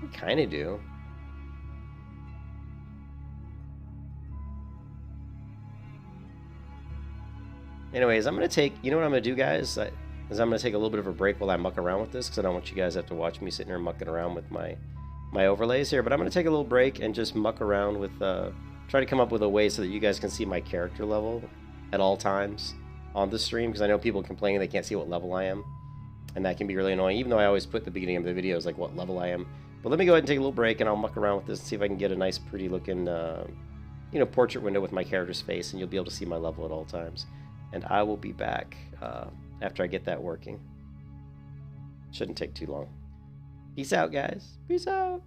A: I kind of do. Anyways, I'm going to take... You know what I'm going to do, guys? Is I'm going to take a little bit of a break while I muck around with this, because I don't want you guys to have to watch me sitting here mucking around with my overlays here. But I'm going to take a little break and just muck around with... try to come up with a way so that you guys can see my character level at all times on the stream, because I know people complaining they can't see what level I am. And that can be really annoying, even though I always put at the beginning of the videos like what level I am. But let me go ahead and take a little break, and I'll muck around with this and see if I can get a nice, pretty looking, you know, portrait window with my character's face, and you'll be able to see my level at all times. And I will be back after I get that working. Shouldn't take too long. Peace out, guys. Peace out.